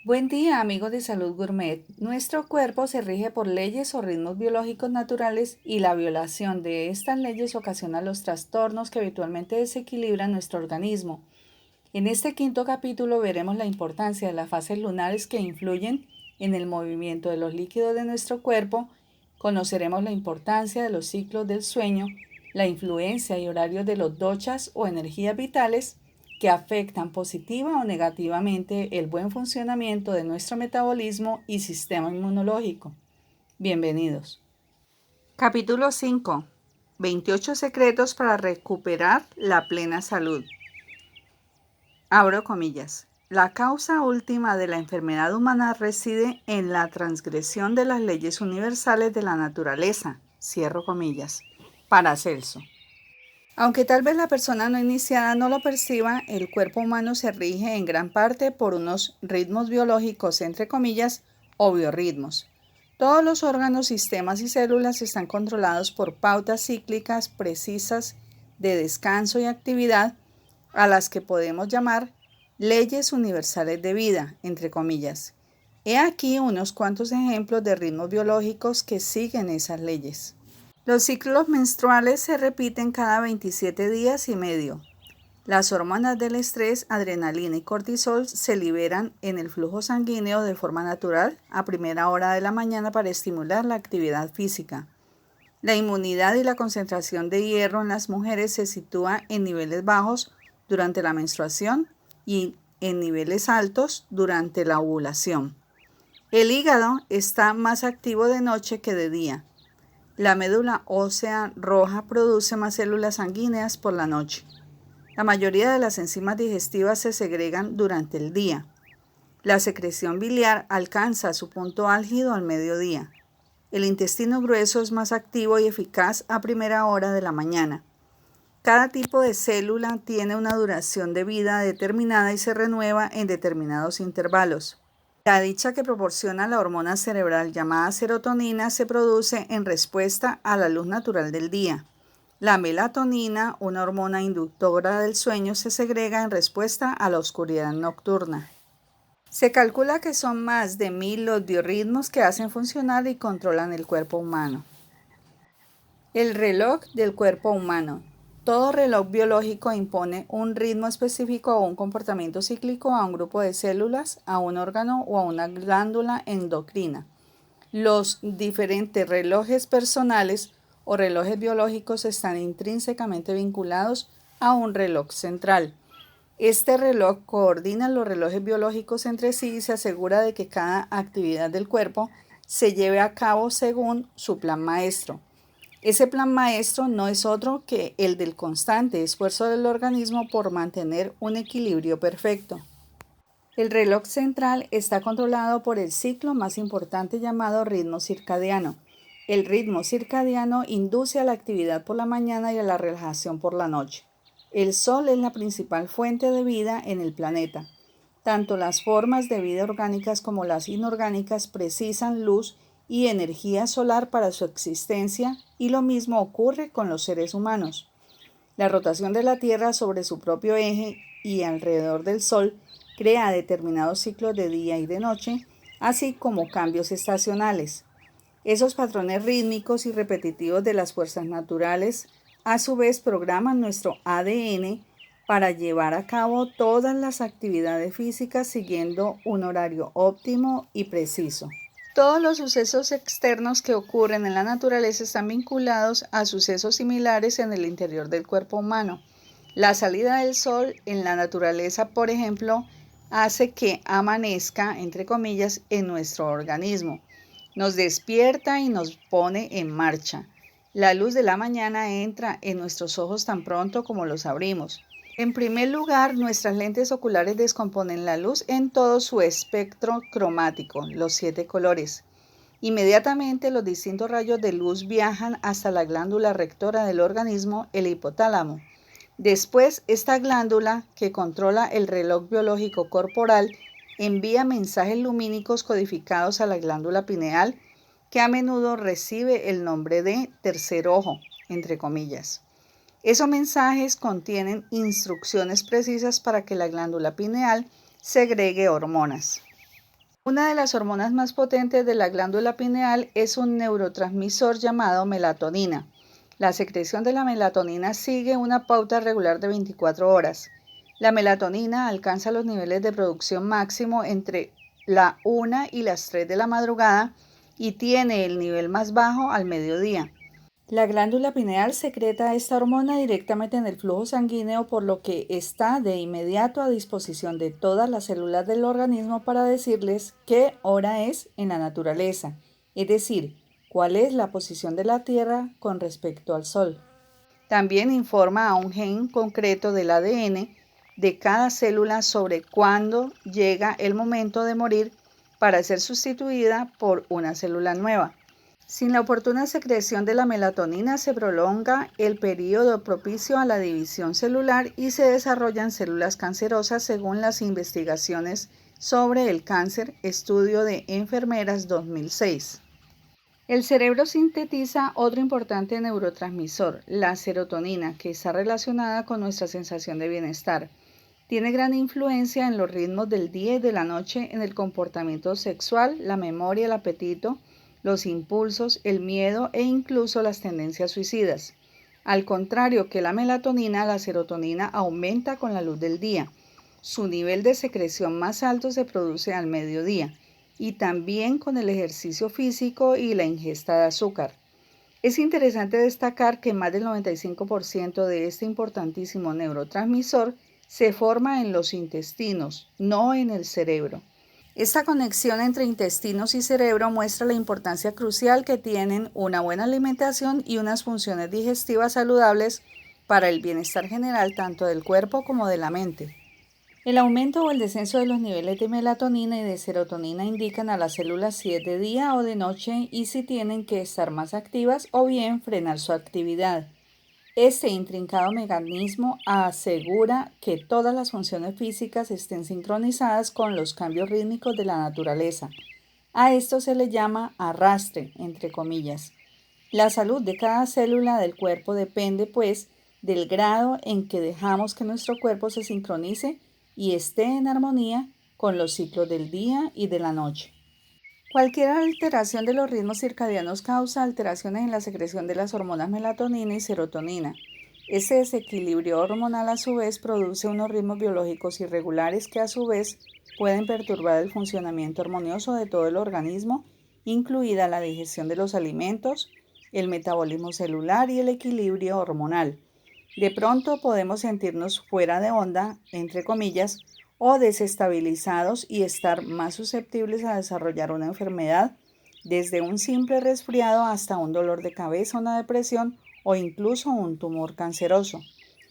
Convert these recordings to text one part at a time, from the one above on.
Buen día, amigos de Salud Gourmet. Nuestro cuerpo se rige por leyes o ritmos biológicos naturales y la violación de estas leyes ocasiona los trastornos que habitualmente desequilibran nuestro organismo. En este quinto capítulo veremos la importancia de las fases lunares que influyen en el movimiento de los líquidos de nuestro cuerpo. Conoceremos la importancia de los ciclos del sueño, la influencia y horarios de los doshas o energías vitales que afectan positiva o negativamente el buen funcionamiento de nuestro metabolismo y sistema inmunológico. Bienvenidos. Capítulo 5. 28 secretos para recuperar la plena salud. Abro comillas. La causa última de la enfermedad humana reside en la transgresión de las leyes universales de la naturaleza. Cierro comillas. Paracelso. Aunque tal vez la persona no iniciada no lo perciba, el cuerpo humano se rige en gran parte por unos ritmos biológicos, entre comillas, o biorritmos. Todos los órganos, sistemas y células están controlados por pautas cíclicas precisas de descanso y actividad, a las que podemos llamar leyes universales de vida, entre comillas. He aquí unos cuantos ejemplos de ritmos biológicos que siguen esas leyes. Los ciclos menstruales se repiten cada 27 días y medio. Las hormonas del estrés, adrenalina y cortisol se liberan en el flujo sanguíneo de forma natural a primera hora de la mañana para estimular la actividad física. La inmunidad y la concentración de hierro en las mujeres se sitúa en niveles bajos durante la menstruación y en niveles altos durante la ovulación. El hígado está más activo de noche que de día. La médula ósea roja produce más células sanguíneas por la noche. La mayoría de las enzimas digestivas se segregan durante el día. La secreción biliar alcanza su punto álgido al mediodía. El intestino grueso es más activo y eficaz a primera hora de la mañana. Cada tipo de célula tiene una duración de vida determinada y se renueva en determinados intervalos. La dicha que proporciona la hormona cerebral llamada serotonina se produce en respuesta a la luz natural del día. La melatonina, una hormona inductora del sueño, se segrega en respuesta a la oscuridad nocturna. Se calcula que son más de 1000 los biorritmos que hacen funcionar y controlan el cuerpo humano. El reloj del cuerpo humano. Todo reloj biológico impone un ritmo específico o un comportamiento cíclico a un grupo de células, a un órgano o a una glándula endocrina. Los diferentes relojes personales o relojes biológicos están intrínsecamente vinculados a un reloj central. Este reloj coordina los relojes biológicos entre sí y se asegura de que cada actividad del cuerpo se lleve a cabo según su plan maestro. Ese plan maestro no es otro que el del constante esfuerzo del organismo por mantener un equilibrio perfecto. El reloj central está controlado por el ciclo más importante llamado ritmo circadiano. El ritmo circadiano induce a la actividad por la mañana y a la relajación por la noche. El Sol es la principal fuente de vida en el planeta. Tanto las formas de vida orgánicas como las inorgánicas precisan luz y energía solar para su existencia, y lo mismo ocurre con los seres humanos. La rotación de la Tierra sobre su propio eje y alrededor del Sol crea determinados ciclos de día y de noche, así como cambios estacionales. Esos patrones rítmicos y repetitivos de las fuerzas naturales, a su vez, programan nuestro ADN para llevar a cabo todas las actividades físicas siguiendo un horario óptimo y preciso. Todos los sucesos externos que ocurren en la naturaleza están vinculados a sucesos similares en el interior del cuerpo humano. La salida del sol en la naturaleza, por ejemplo, hace que amanezca, entre comillas, en nuestro organismo. Nos despierta y nos pone en marcha. La luz de la mañana entra en nuestros ojos tan pronto como los abrimos. En primer lugar, nuestras lentes oculares descomponen la luz en todo su espectro cromático, los 7 colores. Inmediatamente los distintos rayos de luz viajan hasta la glándula rectora del organismo, el hipotálamo. Después, esta glándula, que controla el reloj biológico corporal, envía mensajes lumínicos codificados a la glándula pineal, que a menudo recibe el nombre de tercer ojo, entre comillas. Esos mensajes contienen instrucciones precisas para que la glándula pineal segregue hormonas. Una de las hormonas más potentes de la glándula pineal es un neurotransmisor llamado melatonina. La secreción de la melatonina sigue una pauta regular de 24 horas. La melatonina alcanza los niveles de producción máximo entre la 1 y las 3 de la madrugada y tiene el nivel más bajo al mediodía. La glándula pineal secreta esta hormona directamente en el flujo sanguíneo, por lo que está de inmediato a disposición de todas las células del organismo para decirles qué hora es en la naturaleza, es decir, cuál es la posición de la Tierra con respecto al Sol. También informa a un gen concreto del ADN de cada célula sobre cuándo llega el momento de morir para ser sustituida por una célula nueva. Sin la oportuna secreción de la melatonina se prolonga el periodo propicio a la división celular y se desarrollan células cancerosas, según las investigaciones sobre el cáncer, estudio de Enfermeras 2006. El cerebro sintetiza otro importante neurotransmisor, la serotonina, que está relacionada con nuestra sensación de bienestar. Tiene gran influencia en los ritmos del día y de la noche, en el comportamiento sexual, la memoria, el apetito, los impulsos, el miedo e incluso las tendencias suicidas. Al contrario que la melatonina, la serotonina aumenta con la luz del día. Su nivel de secreción más alto se produce al mediodía y también con el ejercicio físico y la ingesta de azúcar. Es interesante destacar que más del 95% de este importantísimo neurotransmisor se forma en los intestinos, no en el cerebro. Esta conexión entre intestinos y cerebro muestra la importancia crucial que tienen una buena alimentación y unas funciones digestivas saludables para el bienestar general tanto del cuerpo como de la mente. El aumento o el descenso de los niveles de melatonina y de serotonina indican a las células si es de día o de noche y si tienen que estar más activas o bien frenar su actividad. Este intrincado mecanismo asegura que todas las funciones físicas estén sincronizadas con los cambios rítmicos de la naturaleza. A esto se le llama arrastre, entre comillas. La salud de cada célula del cuerpo depende, pues, del grado en que dejamos que nuestro cuerpo se sincronice y esté en armonía con los ciclos del día y de la noche. Cualquier alteración de los ritmos circadianos causa alteraciones en la secreción de las hormonas melatonina y serotonina. Este desequilibrio hormonal a su vez produce unos ritmos biológicos irregulares que a su vez pueden perturbar el funcionamiento armonioso de todo el organismo, incluida la digestión de los alimentos, el metabolismo celular y el equilibrio hormonal. De pronto podemos sentirnos fuera de onda, entre comillas, o desestabilizados y estar más susceptibles a desarrollar una enfermedad, desde un simple resfriado hasta un dolor de cabeza, una depresión o incluso un tumor canceroso.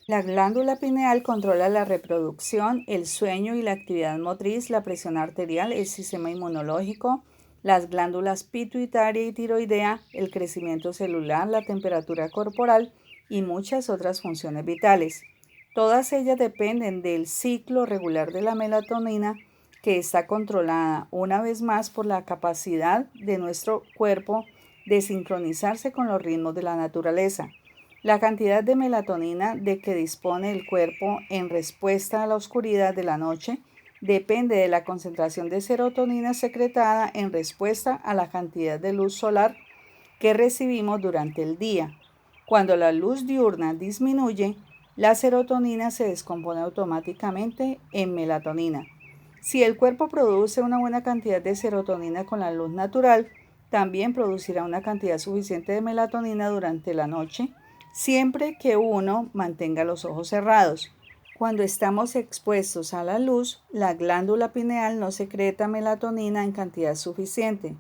La glándula pineal controla la reproducción, el sueño y la actividad motriz, la presión arterial, el sistema inmunológico, las glándulas pituitaria y tiroidea, el crecimiento celular, la temperatura corporal y muchas otras funciones vitales. Todas ellas dependen del ciclo regular de la melatonina, que está controlada una vez más por la capacidad de nuestro cuerpo de sincronizarse con los ritmos de la naturaleza. La cantidad de melatonina de que dispone el cuerpo en respuesta a la oscuridad de la noche depende de la concentración de serotonina secretada en respuesta a la cantidad de luz solar que recibimos durante el día. Cuando la luz diurna disminuye, la serotonina se descompone automáticamente en melatonina. Si el cuerpo produce una buena cantidad de serotonina con la luz natural, también producirá una cantidad suficiente de melatonina durante la noche, siempre que uno mantenga los ojos cerrados. Cuando estamos expuestos a la luz, la glándula pineal no secreta melatonina en cantidad suficiente.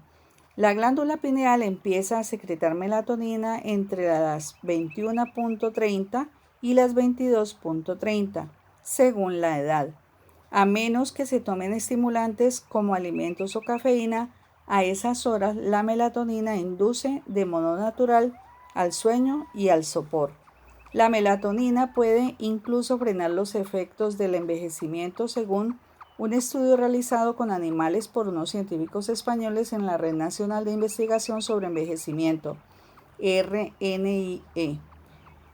La glándula pineal empieza a secretar melatonina entre las 21.30 y las 22.30, según la edad. A menos que se tomen estimulantes como alimentos o cafeína, a esas horas la melatonina induce de modo natural al sueño y al sopor. La melatonina puede incluso frenar los efectos del envejecimiento, según un estudio realizado con animales por unos científicos españoles en la Red Nacional de Investigación sobre Envejecimiento, RNIE.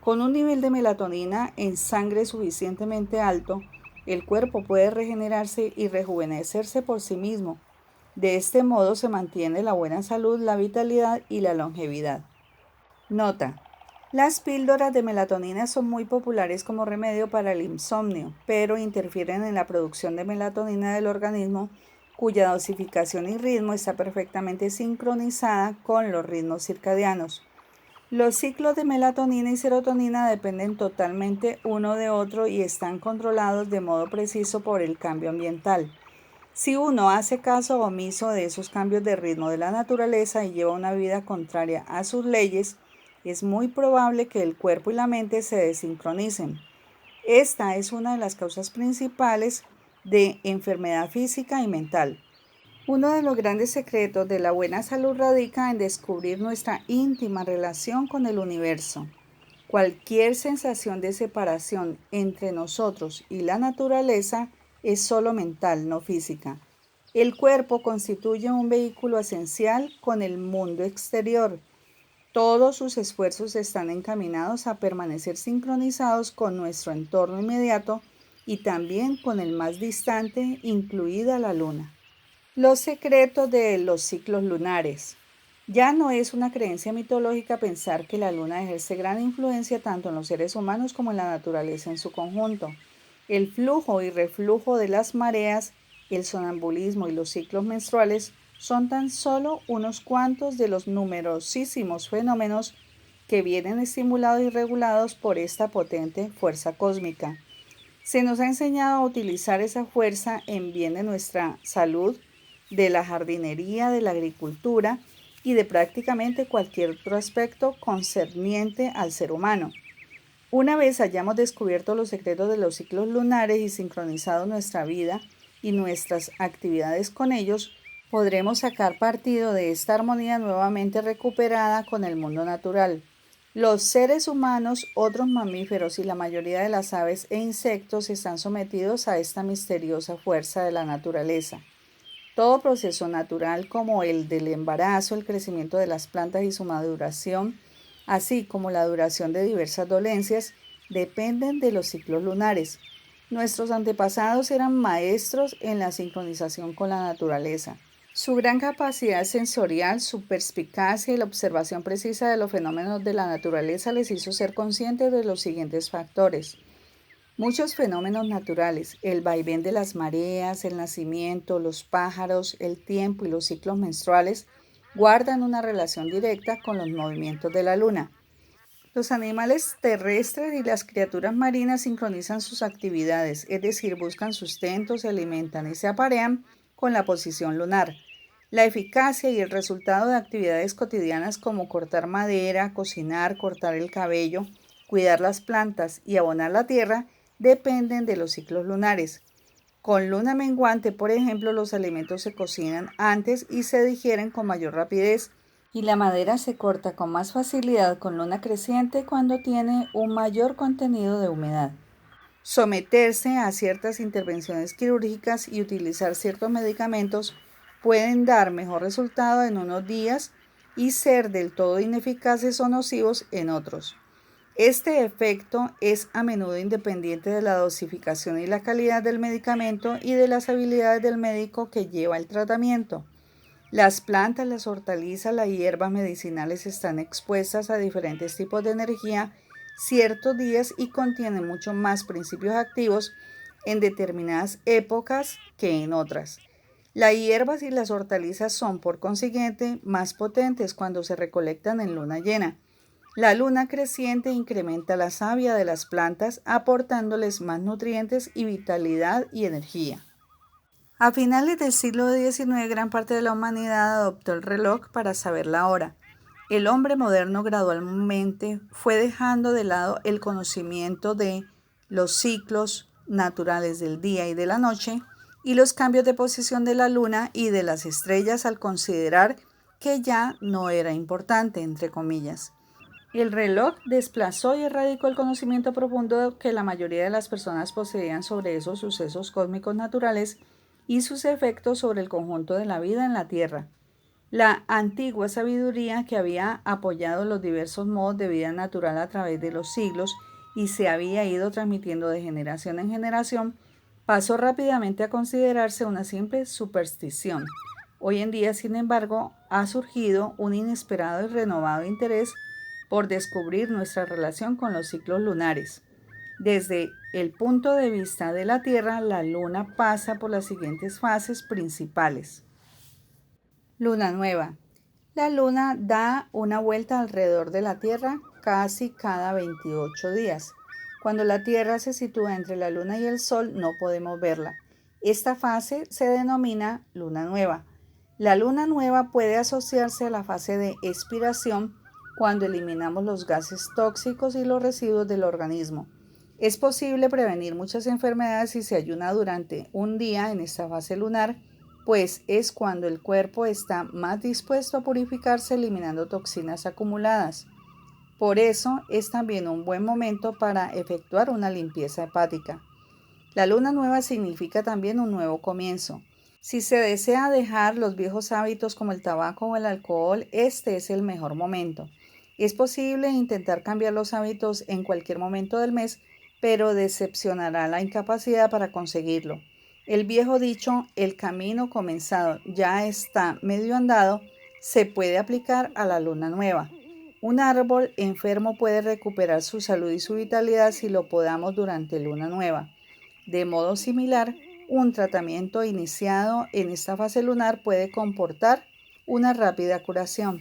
Con un nivel de melatonina en sangre suficientemente alto, el cuerpo puede regenerarse y rejuvenecerse por sí mismo. De este modo se mantiene la buena salud, la vitalidad y la longevidad. Nota: las píldoras de melatonina son muy populares como remedio para el insomnio, pero interfieren en la producción de melatonina del organismo, cuya dosificación y ritmo está perfectamente sincronizada con los ritmos circadianos. Los ciclos de melatonina y serotonina dependen totalmente uno de otro y están controlados de modo preciso por el cambio ambiental. Si uno hace caso omiso de esos cambios de ritmo de la naturaleza y lleva una vida contraria a sus leyes, es muy probable que el cuerpo y la mente se desincronicen. Esta es una de las causas principales de enfermedad física y mental. Uno de los grandes secretos de la buena salud radica en descubrir nuestra íntima relación con el universo. Cualquier sensación de separación entre nosotros y la naturaleza es solo mental, no física. El cuerpo constituye un vehículo esencial con el mundo exterior. Todos sus esfuerzos están encaminados a permanecer sincronizados con nuestro entorno inmediato y también con el más distante, incluida la luna. Los secretos de los ciclos lunares. Ya no es una creencia mitológica pensar que la luna ejerce gran influencia tanto en los seres humanos como en la naturaleza en su conjunto. El flujo y reflujo de las mareas, el sonambulismo y los ciclos menstruales son tan solo unos cuantos de los numerosísimos fenómenos que vienen estimulados y regulados por esta potente fuerza cósmica. Se nos ha enseñado a utilizar esa fuerza en bien de nuestra salud, de la jardinería, de la agricultura y de prácticamente cualquier otro aspecto concerniente al ser humano. Una vez hayamos descubierto los secretos de los ciclos lunares y sincronizado nuestra vida y nuestras actividades con ellos, podremos sacar partido de esta armonía nuevamente recuperada con el mundo natural. Los seres humanos, otros mamíferos y la mayoría de las aves e insectos están sometidos a esta misteriosa fuerza de la naturaleza. Todo proceso natural como el del embarazo, el crecimiento de las plantas y su maduración, así como la duración de diversas dolencias, dependen de los ciclos lunares. Nuestros antepasados eran maestros en la sincronización con la naturaleza. Su gran capacidad sensorial, su perspicacia y la observación precisa de los fenómenos de la naturaleza les hizo ser conscientes de los siguientes factores. Muchos fenómenos naturales, el vaivén de las mareas, el nacimiento, los pájaros, el tiempo y los ciclos menstruales, guardan una relación directa con los movimientos de la luna. Los animales terrestres y las criaturas marinas sincronizan sus actividades, es decir, buscan sustento, se alimentan y se aparean con la posición lunar. La eficacia y el resultado de actividades cotidianas como cortar madera, cocinar, cortar el cabello, cuidar las plantas y abonar la tierra dependen de los ciclos lunares. Con luna menguante, por ejemplo, los alimentos se cocinan antes y se digieren con mayor rapidez, y la madera se corta con más facilidad con luna creciente cuando tiene un mayor contenido de humedad. Someterse a ciertas intervenciones quirúrgicas y utilizar ciertos medicamentos pueden dar mejor resultado en unos días y ser del todo ineficaces o nocivos en otros. Este efecto es a menudo independiente de la dosificación y la calidad del medicamento y de las habilidades del médico que lleva el tratamiento. Las plantas, las hortalizas, las hierbas medicinales están expuestas a diferentes tipos de energía ciertos días y contienen mucho más principios activos en determinadas épocas que en otras. Las hierbas y las hortalizas son, por consiguiente, más potentes cuando se recolectan en luna llena. La luna creciente incrementa la savia de las plantas, aportándoles más nutrientes y vitalidad y energía. A finales del siglo XIX, gran parte de la humanidad adoptó el reloj para saber la hora. El hombre moderno gradualmente fue dejando de lado el conocimiento de los ciclos naturales del día y de la noche y los cambios de posición de la luna y de las estrellas al considerar que ya no era importante, entre comillas. El reloj desplazó y erradicó el conocimiento profundo que la mayoría de las personas poseían sobre esos sucesos cósmicos naturales y sus efectos sobre el conjunto de la vida en la Tierra. La antigua sabiduría que había apoyado los diversos modos de vida natural a través de los siglos y se había ido transmitiendo de generación en generación, pasó rápidamente a considerarse una simple superstición. Hoy en día, sin embargo, ha surgido un inesperado y renovado interés por descubrir nuestra relación con los ciclos lunares. Desde el punto de vista de la Tierra, la Luna pasa por las siguientes fases principales. Luna nueva. La Luna da una vuelta alrededor de la Tierra casi cada 28 días. Cuando la Tierra se sitúa entre la Luna y el Sol, no podemos verla. Esta fase se denomina Luna nueva. La Luna nueva puede asociarse a la fase de expiración cuando eliminamos los gases tóxicos y los residuos del organismo. Es posible prevenir muchas enfermedades si se ayuna durante un día en esta fase lunar, pues es cuando el cuerpo está más dispuesto a purificarse eliminando toxinas acumuladas. Por eso es también un buen momento para efectuar una limpieza hepática. La luna nueva significa también un nuevo comienzo. Si se desea dejar los viejos hábitos como el tabaco o el alcohol, este es el mejor momento. Es posible intentar cambiar los hábitos en cualquier momento del mes, pero decepcionará la incapacidad para conseguirlo. El viejo dicho, el camino comenzado ya está medio andado, se puede aplicar a la luna nueva. Un árbol enfermo puede recuperar su salud y su vitalidad si lo podamos durante luna nueva. De modo similar, un tratamiento iniciado en esta fase lunar puede comportar una rápida curación.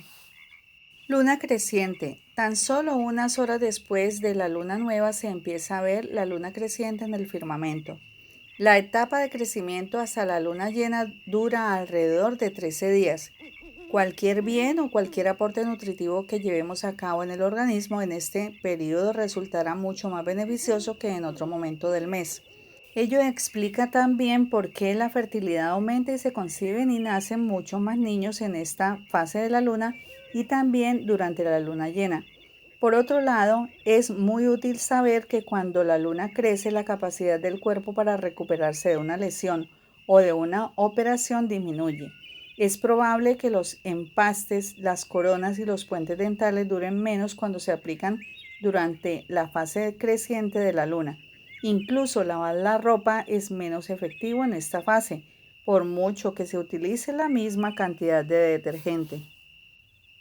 Luna creciente. Tan solo unas horas después de la luna nueva se empieza a ver la luna creciente en el firmamento. La etapa de crecimiento hasta la luna llena dura alrededor de 13 días. Cualquier bien o cualquier aporte nutritivo que llevemos a cabo en el organismo en este periodo resultará mucho más beneficioso que en otro momento del mes. Ello explica también por qué la fertilidad aumenta y se conciben y nacen muchos más niños en esta fase de la luna y también durante la luna llena. Por otro lado, es muy útil saber que cuando la luna crece, la capacidad del cuerpo para recuperarse de una lesión o de una operación disminuye. Es probable que los empastes, las coronas y los puentes dentales duren menos cuando se aplican durante la fase creciente de la luna. Incluso lavar la ropa es menos efectivo en esta fase, por mucho que se utilice la misma cantidad de detergente.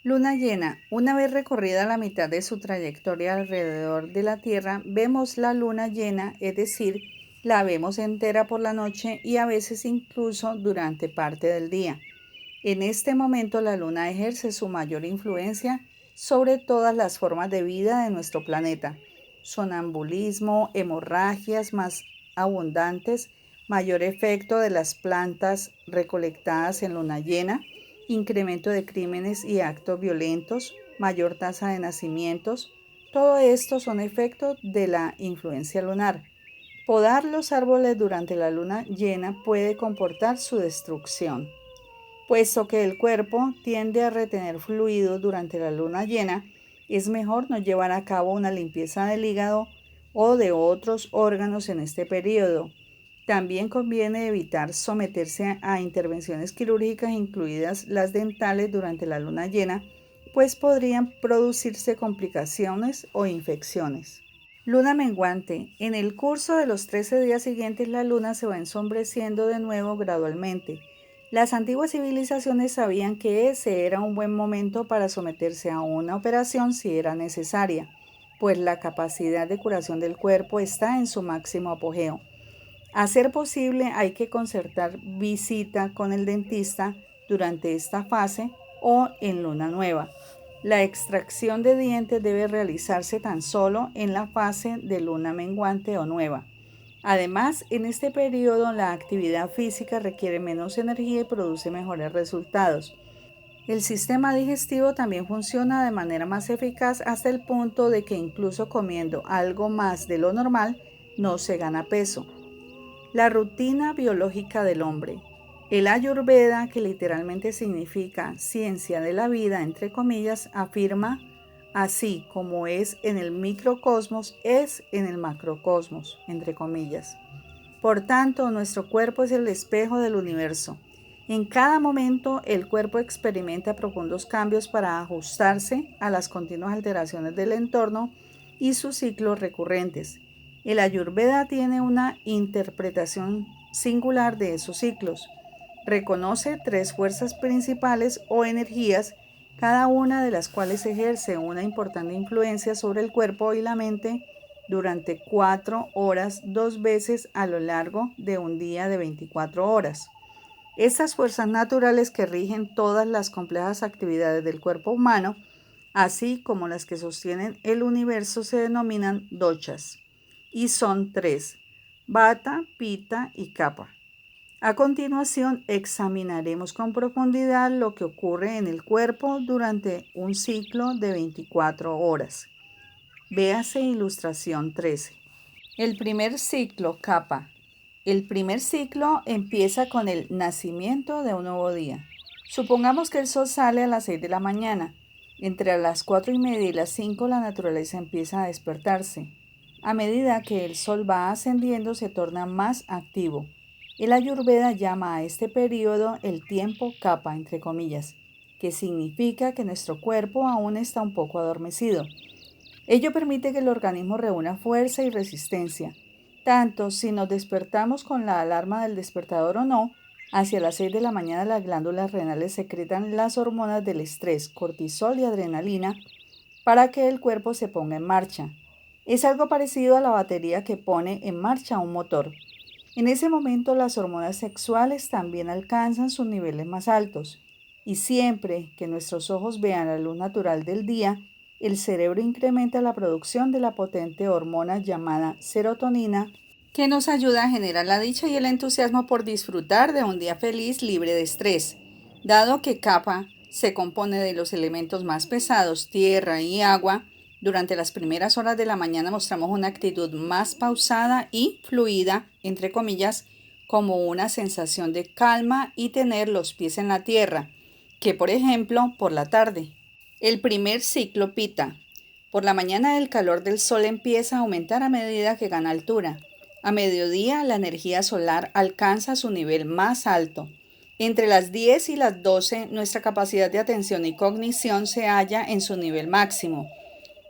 Luna llena. Una vez recorrida la mitad de su trayectoria alrededor de la Tierra, vemos la luna llena, es decir, la vemos entera por la noche y a veces incluso durante parte del día. En este momento la luna ejerce su mayor influencia sobre todas las formas de vida de nuestro planeta. Sonambulismo, hemorragias más abundantes, mayor efecto de las plantas recolectadas en luna llena, incremento de crímenes y actos violentos, mayor tasa de nacimientos. Todo esto son efectos de la influencia lunar. Podar los árboles durante la luna llena puede comportar su destrucción. Puesto que el cuerpo tiende a retener fluidos durante la luna llena, es mejor no llevar a cabo una limpieza del hígado o de otros órganos en este periodo. También conviene evitar someterse a intervenciones quirúrgicas, incluidas las dentales, durante la luna llena, pues podrían producirse complicaciones o infecciones. Luna menguante. En el curso de los 13 días siguientes, la luna se va ensombreciendo de nuevo gradualmente. Las antiguas civilizaciones sabían que ese era un buen momento para someterse a una operación si era necesaria, pues la capacidad de curación del cuerpo está en su máximo apogeo. A ser posible, hay que concertar visita con el dentista durante esta fase o en luna nueva. La extracción de dientes debe realizarse tan solo en la fase de luna menguante o nueva. Además, en este periodo la actividad física requiere menos energía y produce mejores resultados. El sistema digestivo también funciona de manera más eficaz hasta el punto de que incluso comiendo algo más de lo normal no se gana peso. La rutina biológica del hombre. El Ayurveda, que literalmente significa ciencia de la vida, entre comillas, afirma: así como es en el microcosmos, es en el macrocosmos, entre comillas. Por tanto, nuestro cuerpo es el espejo del universo. En cada momento, el cuerpo experimenta profundos cambios para ajustarse a las continuas alteraciones del entorno y sus ciclos recurrentes. El Ayurveda tiene una interpretación singular de esos ciclos. Reconoce tres fuerzas principales o energías, cada una de las cuales ejerce una importante influencia sobre el cuerpo y la mente durante 4 horas, 2 veces a lo largo de un día de 24 horas. Estas fuerzas naturales que rigen todas las complejas actividades del cuerpo humano, así como las que sostienen el universo, se denominan doshas, y son tres: Vata, Pitta y Kapha. A continuación, examinaremos con profundidad lo que ocurre en el cuerpo durante un ciclo de 24 horas. Véase ilustración 13. El primer ciclo, Kapha. El primer ciclo empieza con el nacimiento de un nuevo día. Supongamos que el sol sale a las 6 de la mañana. Entre las 4:30 y las 5 la naturaleza empieza a despertarse. A medida que el sol va ascendiendo se torna más activo. El Ayurveda llama a este periodo el tiempo Kapha, entre comillas, que significa que nuestro cuerpo aún está un poco adormecido. Ello permite que el organismo reúna fuerza y resistencia. Tanto si nos despertamos con la alarma del despertador o no, hacia las 6 de la mañana las glándulas renales secretan las hormonas del estrés, cortisol y adrenalina, para que el cuerpo se ponga en marcha. Es algo parecido a la batería que pone en marcha un motor. En ese momento las hormonas sexuales también alcanzan sus niveles más altos, y siempre que nuestros ojos vean la luz natural del día, el cerebro incrementa la producción de la potente hormona llamada serotonina, que nos ayuda a generar la dicha y el entusiasmo por disfrutar de un día feliz libre de estrés. Dado que Kapha se compone de los elementos más pesados, tierra y agua, durante las primeras horas de la mañana mostramos una actitud más pausada y fluida, entre comillas, como una sensación de calma y tener los pies en la tierra, que por ejemplo por la tarde. El primer ciclo Pitta. Por la mañana el calor del sol empieza a aumentar a medida que gana altura. A mediodía la energía solar alcanza su nivel más alto. Entre las 10 y las 12 nuestra capacidad de atención y cognición se halla en su nivel máximo.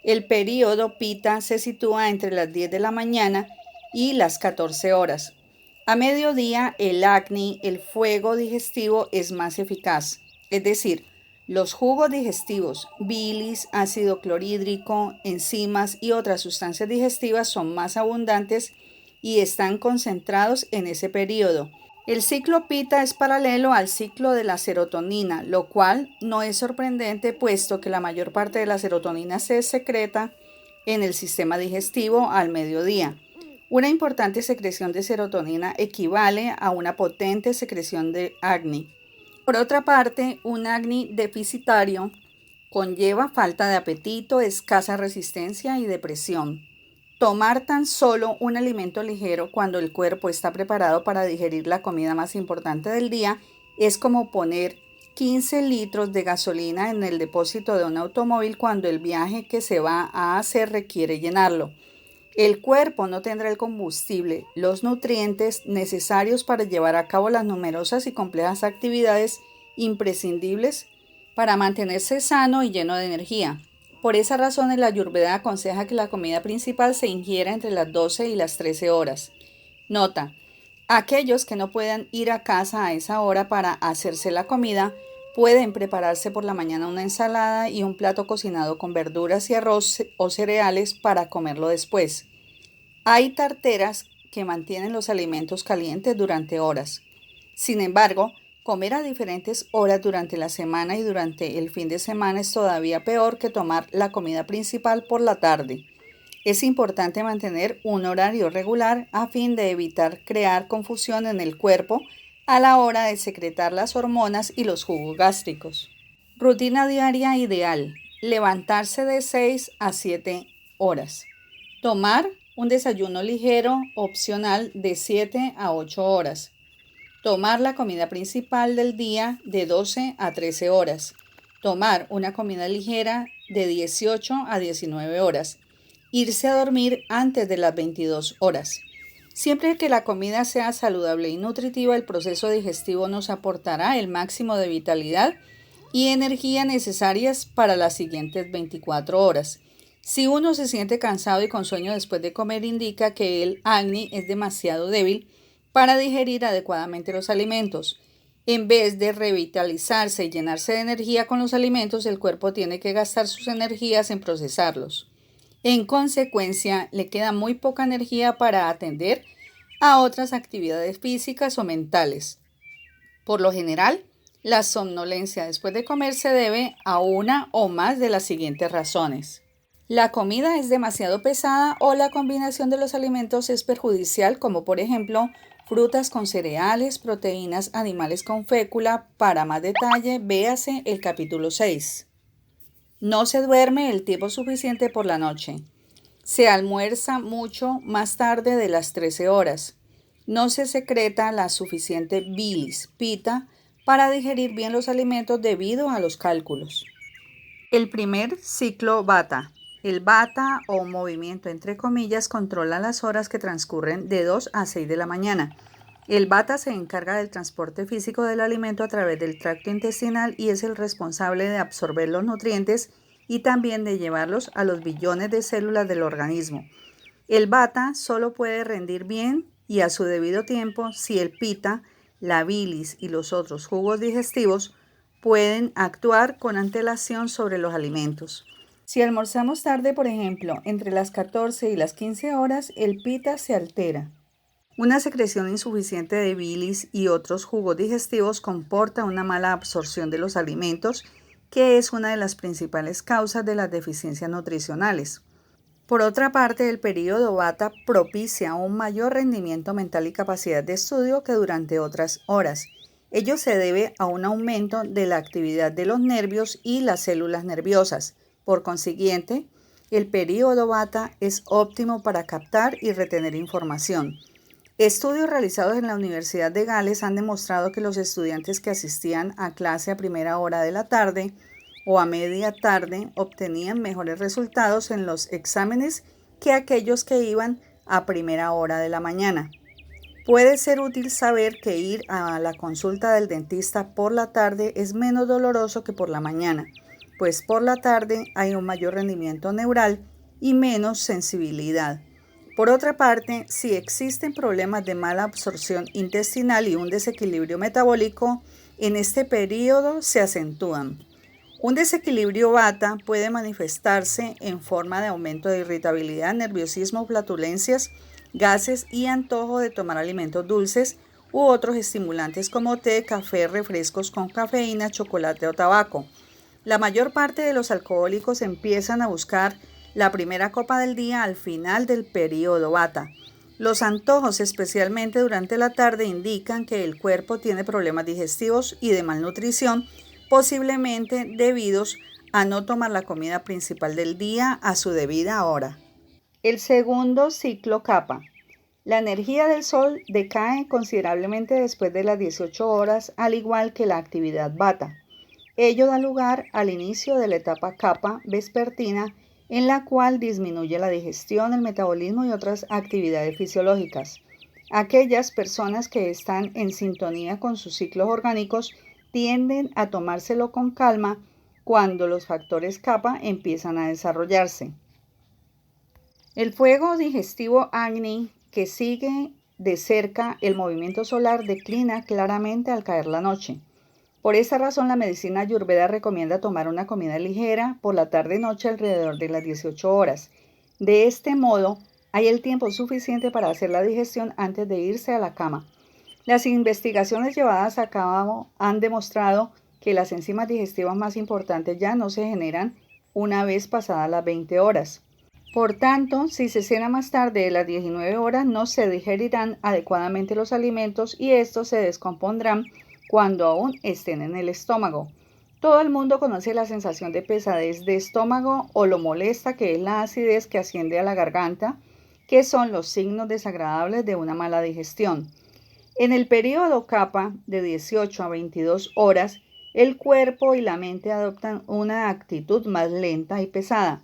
El período Pitta se sitúa entre las 10 de la mañana y las 14 horas. A mediodía el Agni, el fuego digestivo, es más eficaz, es decir, los jugos digestivos, bilis, ácido clorhídrico, enzimas y otras sustancias digestivas son más abundantes y están concentrados en ese periodo. El ciclo Pitta es paralelo al ciclo de la serotonina, lo cual no es sorprendente puesto que la mayor parte de la serotonina se secreta en el sistema digestivo al mediodía. Una importante secreción de serotonina equivale a una potente secreción de Agni. Por otra parte, un Agni deficitario conlleva falta de apetito, escasa resistencia y depresión. Tomar tan solo un alimento ligero cuando el cuerpo está preparado para digerir la comida más importante del día es como poner 15 litros de gasolina en el depósito de un automóvil cuando el viaje que se va a hacer requiere llenarlo. El cuerpo no tendrá el combustible, los nutrientes necesarios para llevar a cabo las numerosas y complejas actividades imprescindibles para mantenerse sano y lleno de energía. Por esa razón, el Ayurveda aconseja que la comida principal se ingiera entre las 12 y las 13 horas. Nota: aquellos que no puedan ir a casa a esa hora para hacerse la comida, pueden prepararse por la mañana una ensalada y un plato cocinado con verduras y arroz o cereales para comerlo después. Hay tarteras que mantienen los alimentos calientes durante horas. Sin embargo, comer a diferentes horas durante la semana y durante el fin de semana es todavía peor que tomar la comida principal por la tarde. Es importante mantener un horario regular a fin de evitar crear confusión en el cuerpo a la hora de secretar las hormonas y los jugos gástricos. Rutina diaria ideal: levantarse de 6 a 7 horas. Tomar un desayuno ligero opcional de 7 a 8 horas. Tomar la comida principal del día de 12 a 13 horas. Tomar una comida ligera de 18 a 19 horas. Irse a dormir antes de las 22 horas. Siempre que la comida sea saludable y nutritiva, el proceso digestivo nos aportará el máximo de vitalidad y energía necesarias para las siguientes 24 horas. Si uno se siente cansado y con sueño después de comer, indica que el Agni es demasiado débil para digerir adecuadamente los alimentos. En vez de revitalizarse y llenarse de energía con los alimentos, el cuerpo tiene que gastar sus energías en procesarlos. En consecuencia, le queda muy poca energía para atender a otras actividades físicas o mentales. Por lo general, la somnolencia después de comer se debe a una o más de las siguientes razones. La comida es demasiado pesada o la combinación de los alimentos es perjudicial, como por ejemplo frutas con cereales, proteínas animales con fécula. Para más detalle, véase el capítulo 6. No se duerme el tiempo suficiente por la noche. Se almuerza mucho más tarde de las 13 horas. No se secreta la suficiente bilis, pita, para digerir bien los alimentos debido a los cálculos. El primer ciclo Vata. El Vata, o movimiento entre comillas, controla las horas que transcurren de 2 a 6 de la mañana. El Vata se encarga del transporte físico del alimento a través del tracto intestinal y es el responsable de absorber los nutrientes y también de llevarlos a los billones de células del organismo. El Vata solo puede rendir bien y a su debido tiempo si el Pita, la bilis y los otros jugos digestivos pueden actuar con antelación sobre los alimentos. Si almorzamos tarde, por ejemplo, entre las 14 y las 15 horas, el Pita se altera. Una secreción insuficiente de bilis y otros jugos digestivos comporta una mala absorción de los alimentos, que es una de las principales causas de las deficiencias nutricionales. Por otra parte, el período Vata propicia un mayor rendimiento mental y capacidad de estudio que durante otras horas. Ello se debe a un aumento de la actividad de los nervios y las células nerviosas. Por consiguiente, el período Vata es óptimo para captar y retener información. Estudios realizados en la Universidad de Gales han demostrado que los estudiantes que asistían a clase a primera hora de la tarde o a media tarde obtenían mejores resultados en los exámenes que aquellos que iban a primera hora de la mañana. Puede ser útil saber que ir a la consulta del dentista por la tarde es menos doloroso que por la mañana, pues por la tarde hay un mayor rendimiento neural y menos sensibilidad. Por otra parte, si existen problemas de mala absorción intestinal y un desequilibrio metabólico, en este periodo se acentúan. Un desequilibrio Vata puede manifestarse en forma de aumento de irritabilidad, nerviosismo, flatulencias, gases y antojo de tomar alimentos dulces u otros estimulantes como té, café, refrescos con cafeína, chocolate o tabaco. La mayor parte de los alcohólicos empiezan a buscar la primera copa del día al final del periodo Vata. Los antojos, especialmente durante la tarde, indican que el cuerpo tiene problemas digestivos y de malnutrición, posiblemente debidos a no tomar la comida principal del día a su debida hora. El segundo ciclo Kapha. La energía del sol decae considerablemente después de las 18 horas, al igual que la actividad Vata. Ello da lugar al inicio de la etapa Kapha vespertina, en la cual disminuye la digestión, el metabolismo y otras actividades fisiológicas. Aquellas personas que están en sintonía con sus ciclos orgánicos tienden a tomárselo con calma cuando los factores Kapha empiezan a desarrollarse. El fuego digestivo Agni, que sigue de cerca el movimiento solar, declina claramente al caer la noche. Por esa razón, la medicina ayurveda recomienda tomar una comida ligera por la tarde-noche alrededor de las 18 horas. De este modo, hay el tiempo suficiente para hacer la digestión antes de irse a la cama. Las investigaciones llevadas a cabo han demostrado que las enzimas digestivas más importantes ya no se generan una vez pasadas las 20 horas. Por tanto, si se cena más tarde de las 19 horas, no se digerirán adecuadamente los alimentos y estos se descompondrán cuando aún estén en el estómago. Todo el mundo conoce la sensación de pesadez de estómago o lo molesta que es la acidez que asciende a la garganta, que son los signos desagradables de una mala digestión. En el periodo Kapha, de 18 a 22 horas, el cuerpo y la mente adoptan una actitud más lenta y pesada.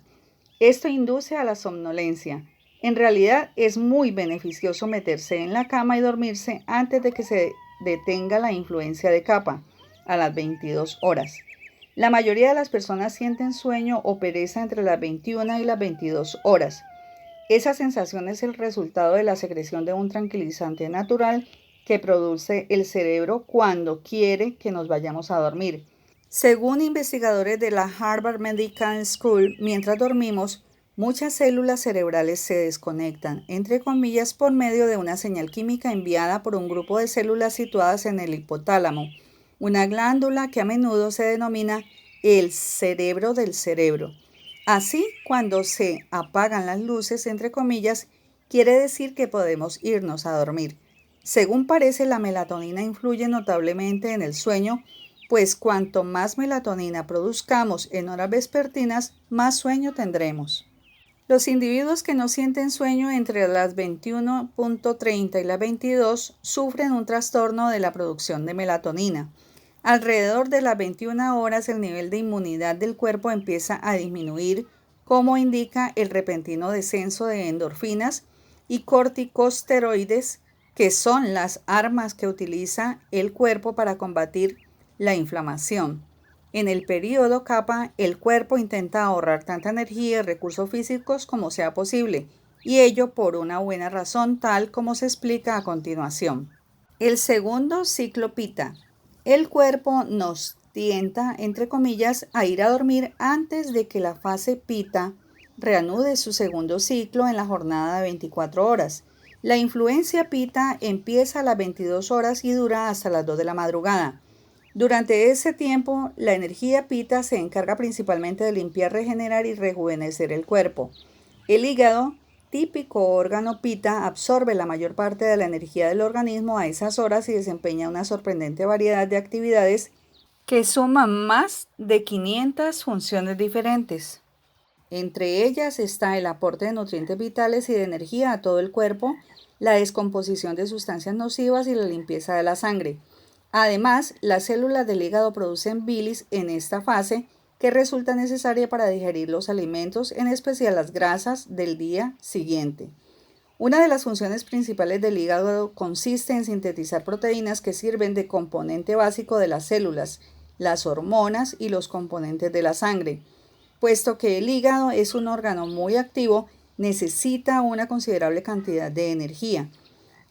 Esto induce a la somnolencia. En realidad es muy beneficioso meterse en la cama y dormirse antes de que se detenga la influencia de Kapha, a las 22 horas. La mayoría de las personas sienten sueño o pereza entre las 21 y las 22 horas. Esa sensación es el resultado de la secreción de un tranquilizante natural que produce el cerebro cuando quiere que nos vayamos a dormir. Según investigadores de la Harvard Medical School, mientras dormimos, muchas células cerebrales se desconectan, entre comillas, por medio de una señal química enviada por un grupo de células situadas en el hipotálamo, una glándula que a menudo se denomina el cerebro del cerebro. Así, cuando se apagan las luces, entre comillas, quiere decir que podemos irnos a dormir. Según parece, la melatonina influye notablemente en el sueño, pues cuanto más melatonina produzcamos en horas vespertinas, más sueño tendremos. Los individuos que no sienten sueño entre las 21:30 y las 22 sufren un trastorno de la producción de melatonina. Alrededor de las 21 horas el nivel de inmunidad del cuerpo empieza a disminuir, como indica el repentino descenso de endorfinas y corticosteroides, que son las armas que utiliza el cuerpo para combatir la inflamación. En el periodo kappa, el cuerpo intenta ahorrar tanta energía y recursos físicos como sea posible, y ello por una buena razón, tal como se explica a continuación. El segundo ciclo Pitta. El cuerpo nos tienta, entre comillas, a ir a dormir antes de que la fase Pitta reanude su segundo ciclo en la jornada de 24 horas. La influencia Pitta empieza a las 22 horas y dura hasta las 2 de la madrugada. Durante ese tiempo, la energía Pitta se encarga principalmente de limpiar, regenerar y rejuvenecer el cuerpo. El hígado, típico órgano Pitta, absorbe la mayor parte de la energía del organismo a esas horas y desempeña una sorprendente variedad de actividades que suman más de 500 funciones diferentes. Entre ellas está el aporte de nutrientes vitales y de energía a todo el cuerpo, la descomposición de sustancias nocivas y la limpieza de la sangre. Además, las células del hígado producen bilis en esta fase, que resulta necesaria para digerir los alimentos, en especial las grasas del día siguiente. Una de las funciones principales del hígado consiste en sintetizar proteínas que sirven de componente básico de las células, las hormonas y los componentes de la sangre. Puesto que el hígado es un órgano muy activo, necesita una considerable cantidad de energía.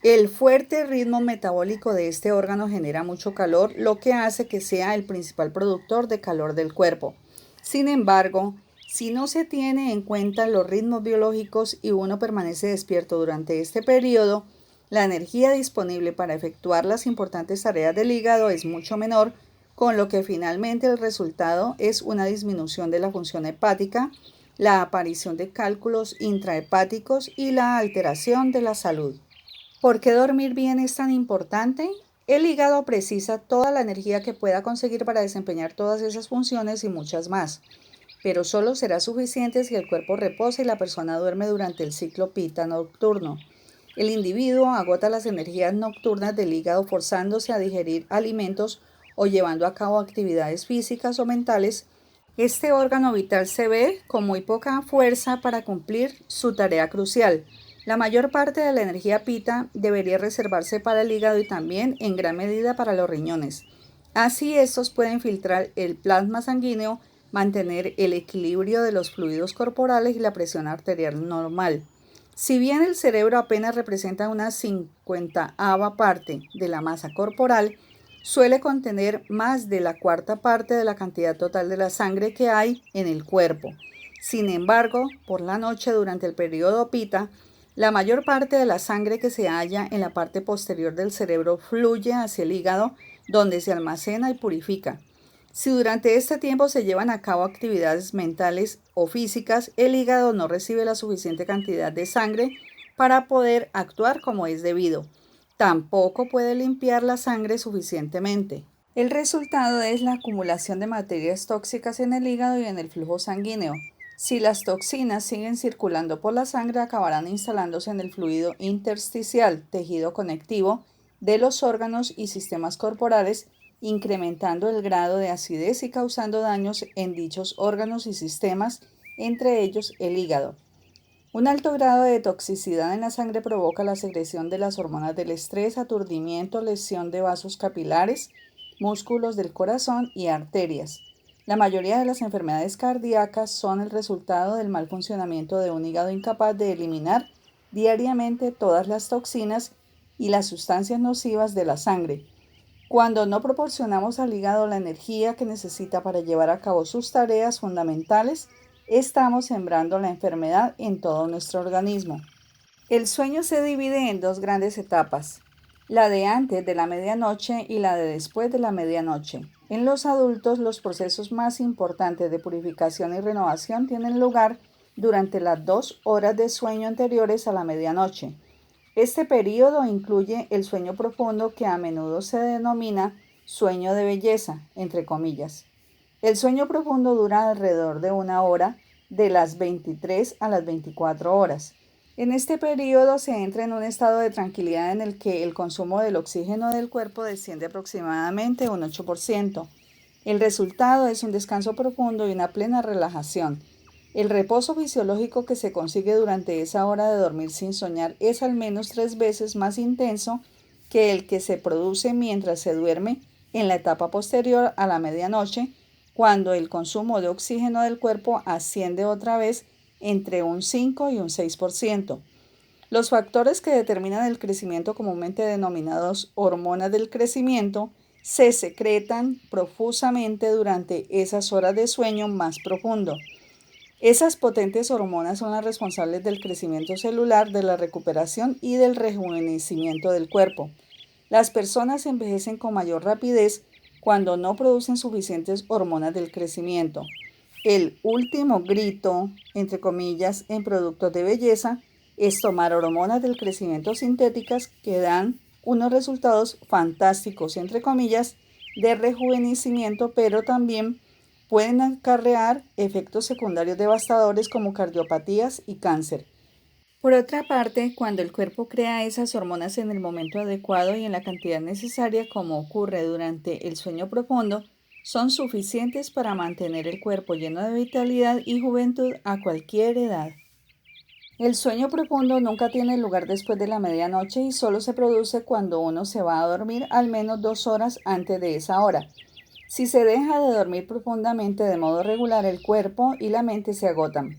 El fuerte ritmo metabólico de este órgano genera mucho calor, lo que hace que sea el principal productor de calor del cuerpo. Sin embargo, si no se tiene en cuenta los ritmos biológicos y uno permanece despierto durante este periodo, la energía disponible para efectuar las importantes tareas del hígado es mucho menor, con lo que finalmente el resultado es una disminución de la función hepática, la aparición de cálculos intrahepáticos y la alteración de la salud. ¿Por qué dormir bien es tan importante? El hígado precisa toda la energía que pueda conseguir para desempeñar todas esas funciones y muchas más, pero solo será suficiente si el cuerpo reposa y la persona duerme durante el ciclo Pitta nocturno. El individuo agota las energías nocturnas del hígado forzándose a digerir alimentos o llevando a cabo actividades físicas o mentales. Este órgano vital se ve con muy poca fuerza para cumplir su tarea crucial. La mayor parte de la energía Pitta debería reservarse para el hígado y también en gran medida para los riñones. Así estos pueden filtrar el plasma sanguíneo, mantener el equilibrio de los fluidos corporales y la presión arterial normal. Si bien el cerebro apenas representa una 50ava parte de la masa corporal, suele contener más de la cuarta parte de la cantidad total de la sangre que hay en el cuerpo. Sin embargo, por la noche durante el periodo Pitta, la mayor parte de la sangre que se halla en la parte posterior del cerebro fluye hacia el hígado, donde se almacena y purifica. Si durante este tiempo se llevan a cabo actividades mentales o físicas, el hígado no recibe la suficiente cantidad de sangre para poder actuar como es debido. Tampoco puede limpiar la sangre suficientemente. El resultado es la acumulación de materias tóxicas en el hígado y en el flujo sanguíneo. Si las toxinas siguen circulando por la sangre, acabarán instalándose en el fluido intersticial, tejido conectivo, de los órganos y sistemas corporales, incrementando el grado de acidez y causando daños en dichos órganos y sistemas, entre ellos el hígado. Un alto grado de toxicidad en la sangre provoca la secreción de las hormonas del estrés, aturdimiento, lesión de vasos capilares, músculos del corazón y arterias. La mayoría de las enfermedades cardíacas son el resultado del mal funcionamiento de un hígado incapaz de eliminar diariamente todas las toxinas y las sustancias nocivas de la sangre. Cuando no proporcionamos al hígado la energía que necesita para llevar a cabo sus tareas fundamentales, estamos sembrando la enfermedad en todo nuestro organismo. El sueño se divide en dos grandes etapas, la de antes de la medianoche y la de después de la medianoche. En los adultos, los procesos más importantes de purificación y renovación tienen lugar durante las 2 horas de sueño anteriores a la medianoche. Este periodo incluye el sueño profundo, que a menudo se denomina sueño de belleza, entre comillas. El sueño profundo dura alrededor de 1 hora, de las 23 a las 24 horas. En este periodo se entra en un estado de tranquilidad en el que el consumo del oxígeno del cuerpo desciende aproximadamente un 8%. El resultado es un descanso profundo y una plena relajación. El reposo fisiológico que se consigue durante esa hora de dormir sin soñar es al menos 3 veces más intenso que el que se produce mientras se duerme en la etapa posterior a la medianoche, cuando el consumo de oxígeno del cuerpo asciende otra vez entre un 5 y un 6%. Los factores que determinan el crecimiento, comúnmente denominados hormonas del crecimiento, se secretan profusamente durante esas horas de sueño más profundo. Esas potentes hormonas son las responsables del crecimiento celular, de la recuperación y del rejuvenecimiento del cuerpo. Las personas envejecen con mayor rapidez cuando no producen suficientes hormonas del crecimiento. El último grito, entre comillas, en productos de belleza es tomar hormonas del crecimiento sintéticas que dan unos resultados fantásticos, entre comillas, de rejuvenecimiento, pero también pueden acarrear efectos secundarios devastadores como cardiopatías y cáncer. Por otra parte, cuando el cuerpo crea esas hormonas en el momento adecuado y en la cantidad necesaria, como ocurre durante el sueño profundo, son suficientes para mantener el cuerpo lleno de vitalidad y juventud a cualquier edad. El sueño profundo nunca tiene lugar después de la medianoche y solo se produce cuando uno se va a dormir al menos 2 horas antes de esa hora. Si se deja de dormir profundamente de modo regular, el cuerpo y la mente se agotan.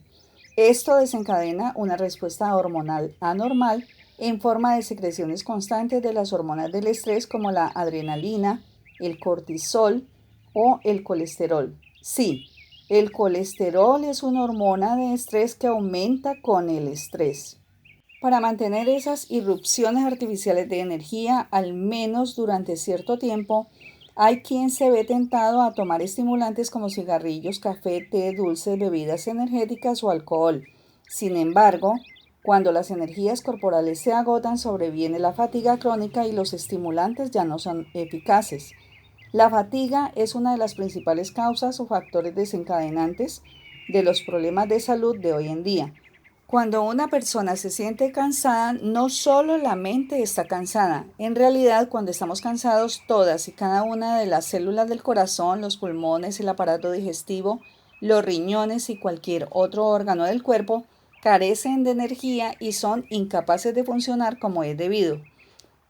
Esto desencadena una respuesta hormonal anormal en forma de secreciones constantes de las hormonas del estrés, como la adrenalina, el cortisol o el colesterol. Sí, el colesterol es una hormona de estrés que aumenta con el estrés. Para mantener esas irrupciones artificiales de energía, al menos durante cierto tiempo, hay quien se ve tentado a tomar estimulantes como cigarrillos, café, té, dulces, bebidas energéticas o alcohol. Sin embargo, cuando las energías corporales se agotan, sobreviene la fatiga crónica y los estimulantes ya no son eficaces. La fatiga es una de las principales causas o factores desencadenantes de los problemas de salud de hoy en día. Cuando una persona se siente cansada, no solo la mente está cansada. En realidad, cuando estamos cansados, todas y cada una de las células del corazón, los pulmones, el aparato digestivo, los riñones y cualquier otro órgano del cuerpo carecen de energía y son incapaces de funcionar como es debido.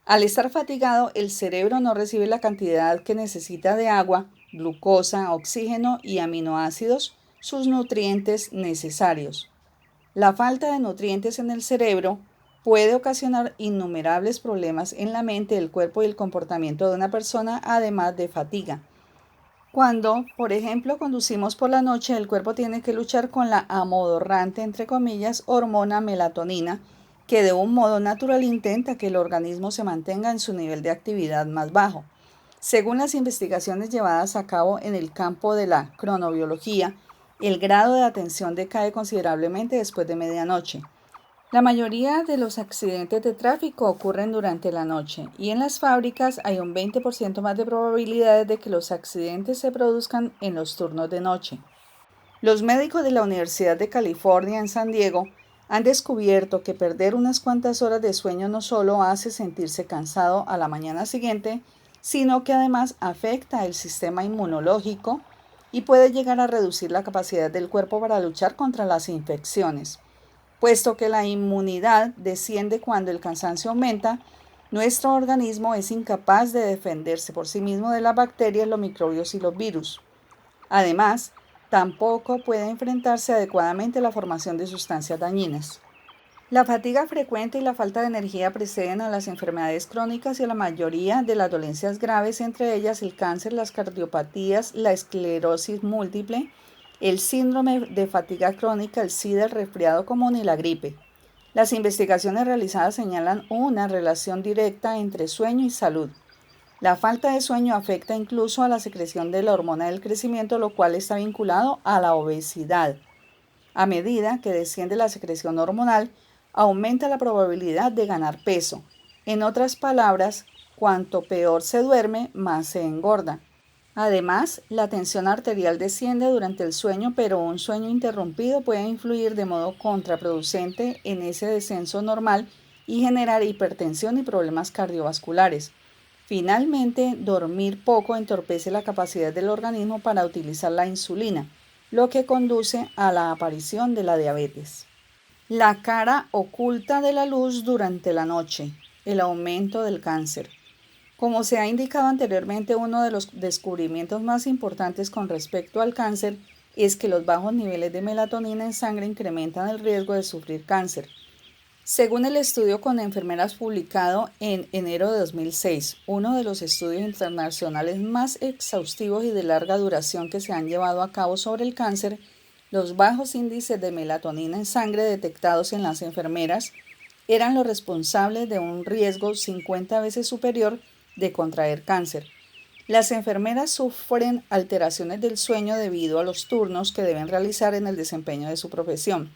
Al estar fatigado, el cerebro no recibe la cantidad que necesita de agua, glucosa, oxígeno y aminoácidos, sus nutrientes necesarios. La falta de nutrientes en el cerebro puede ocasionar innumerables problemas en la mente, el cuerpo y el comportamiento de una persona, además de fatiga. Cuando, por ejemplo, conducimos por la noche, el cuerpo tiene que luchar con la amodorrante, entre comillas, hormona melatonina, que de un modo natural intenta que el organismo se mantenga en su nivel de actividad más bajo. Según las investigaciones llevadas a cabo en el campo de la cronobiología, el grado de atención decae considerablemente después de medianoche. La mayoría de los accidentes de tráfico ocurren durante la noche y en las fábricas hay un 20% más de probabilidades de que los accidentes se produzcan en los turnos de noche. Los médicos de la Universidad de California en San Diego han descubierto que perder unas cuantas horas de sueño no solo hace sentirse cansado a la mañana siguiente, sino que además afecta el sistema inmunológico y puede llegar a reducir la capacidad del cuerpo para luchar contra las infecciones. Puesto que la inmunidad desciende cuando el cansancio aumenta, nuestro organismo es incapaz de defenderse por sí mismo de las bacterias, los microbios y los virus. Además, tampoco puede enfrentarse adecuadamente a la formación de sustancias dañinas. La fatiga frecuente y la falta de energía preceden a las enfermedades crónicas y a la mayoría de las dolencias graves, entre ellas el cáncer, las cardiopatías, la esclerosis múltiple, el síndrome de fatiga crónica, el SIDA, el resfriado común y la gripe. Las investigaciones realizadas señalan una relación directa entre sueño y salud. La falta de sueño afecta incluso a la secreción de la hormona del crecimiento, lo cual está vinculado a la obesidad. A medida que desciende la secreción hormonal, aumenta la probabilidad de ganar peso. En otras palabras, cuanto peor se duerme, más se engorda. Además, la tensión arterial desciende durante el sueño, pero un sueño interrumpido puede influir de modo contraproducente en ese descenso normal y generar hipertensión y problemas cardiovasculares. Finalmente, dormir poco entorpece la capacidad del organismo para utilizar la insulina, lo que conduce a la aparición de la diabetes. La cara oculta de la luz durante la noche, el aumento del cáncer. Como se ha indicado anteriormente, uno de los descubrimientos más importantes con respecto al cáncer es que los bajos niveles de melatonina en sangre incrementan el riesgo de sufrir cáncer. Según el estudio con enfermeras publicado en enero de 2006, uno de los estudios internacionales más exhaustivos y de larga duración que se han llevado a cabo sobre el cáncer, los bajos índices de melatonina en sangre detectados en las enfermeras eran los responsables de un riesgo 50 veces superior de contraer cáncer. Las enfermeras sufren alteraciones del sueño debido a los turnos que deben realizar en el desempeño de su profesión.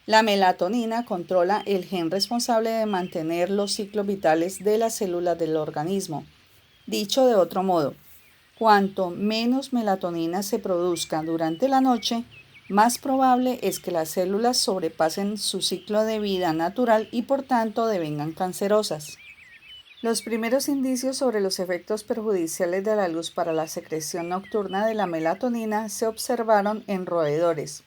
La melatonina controla el gen responsable de mantener los ciclos vitales de las células del organismo. Dicho de otro modo, cuanto menos melatonina se produzca durante la noche, más probable es que las células sobrepasen su ciclo de vida natural y por tanto devengan cancerosas. Los primeros indicios sobre los efectos perjudiciales de la luz para la secreción nocturna de la melatonina se observaron en roedores.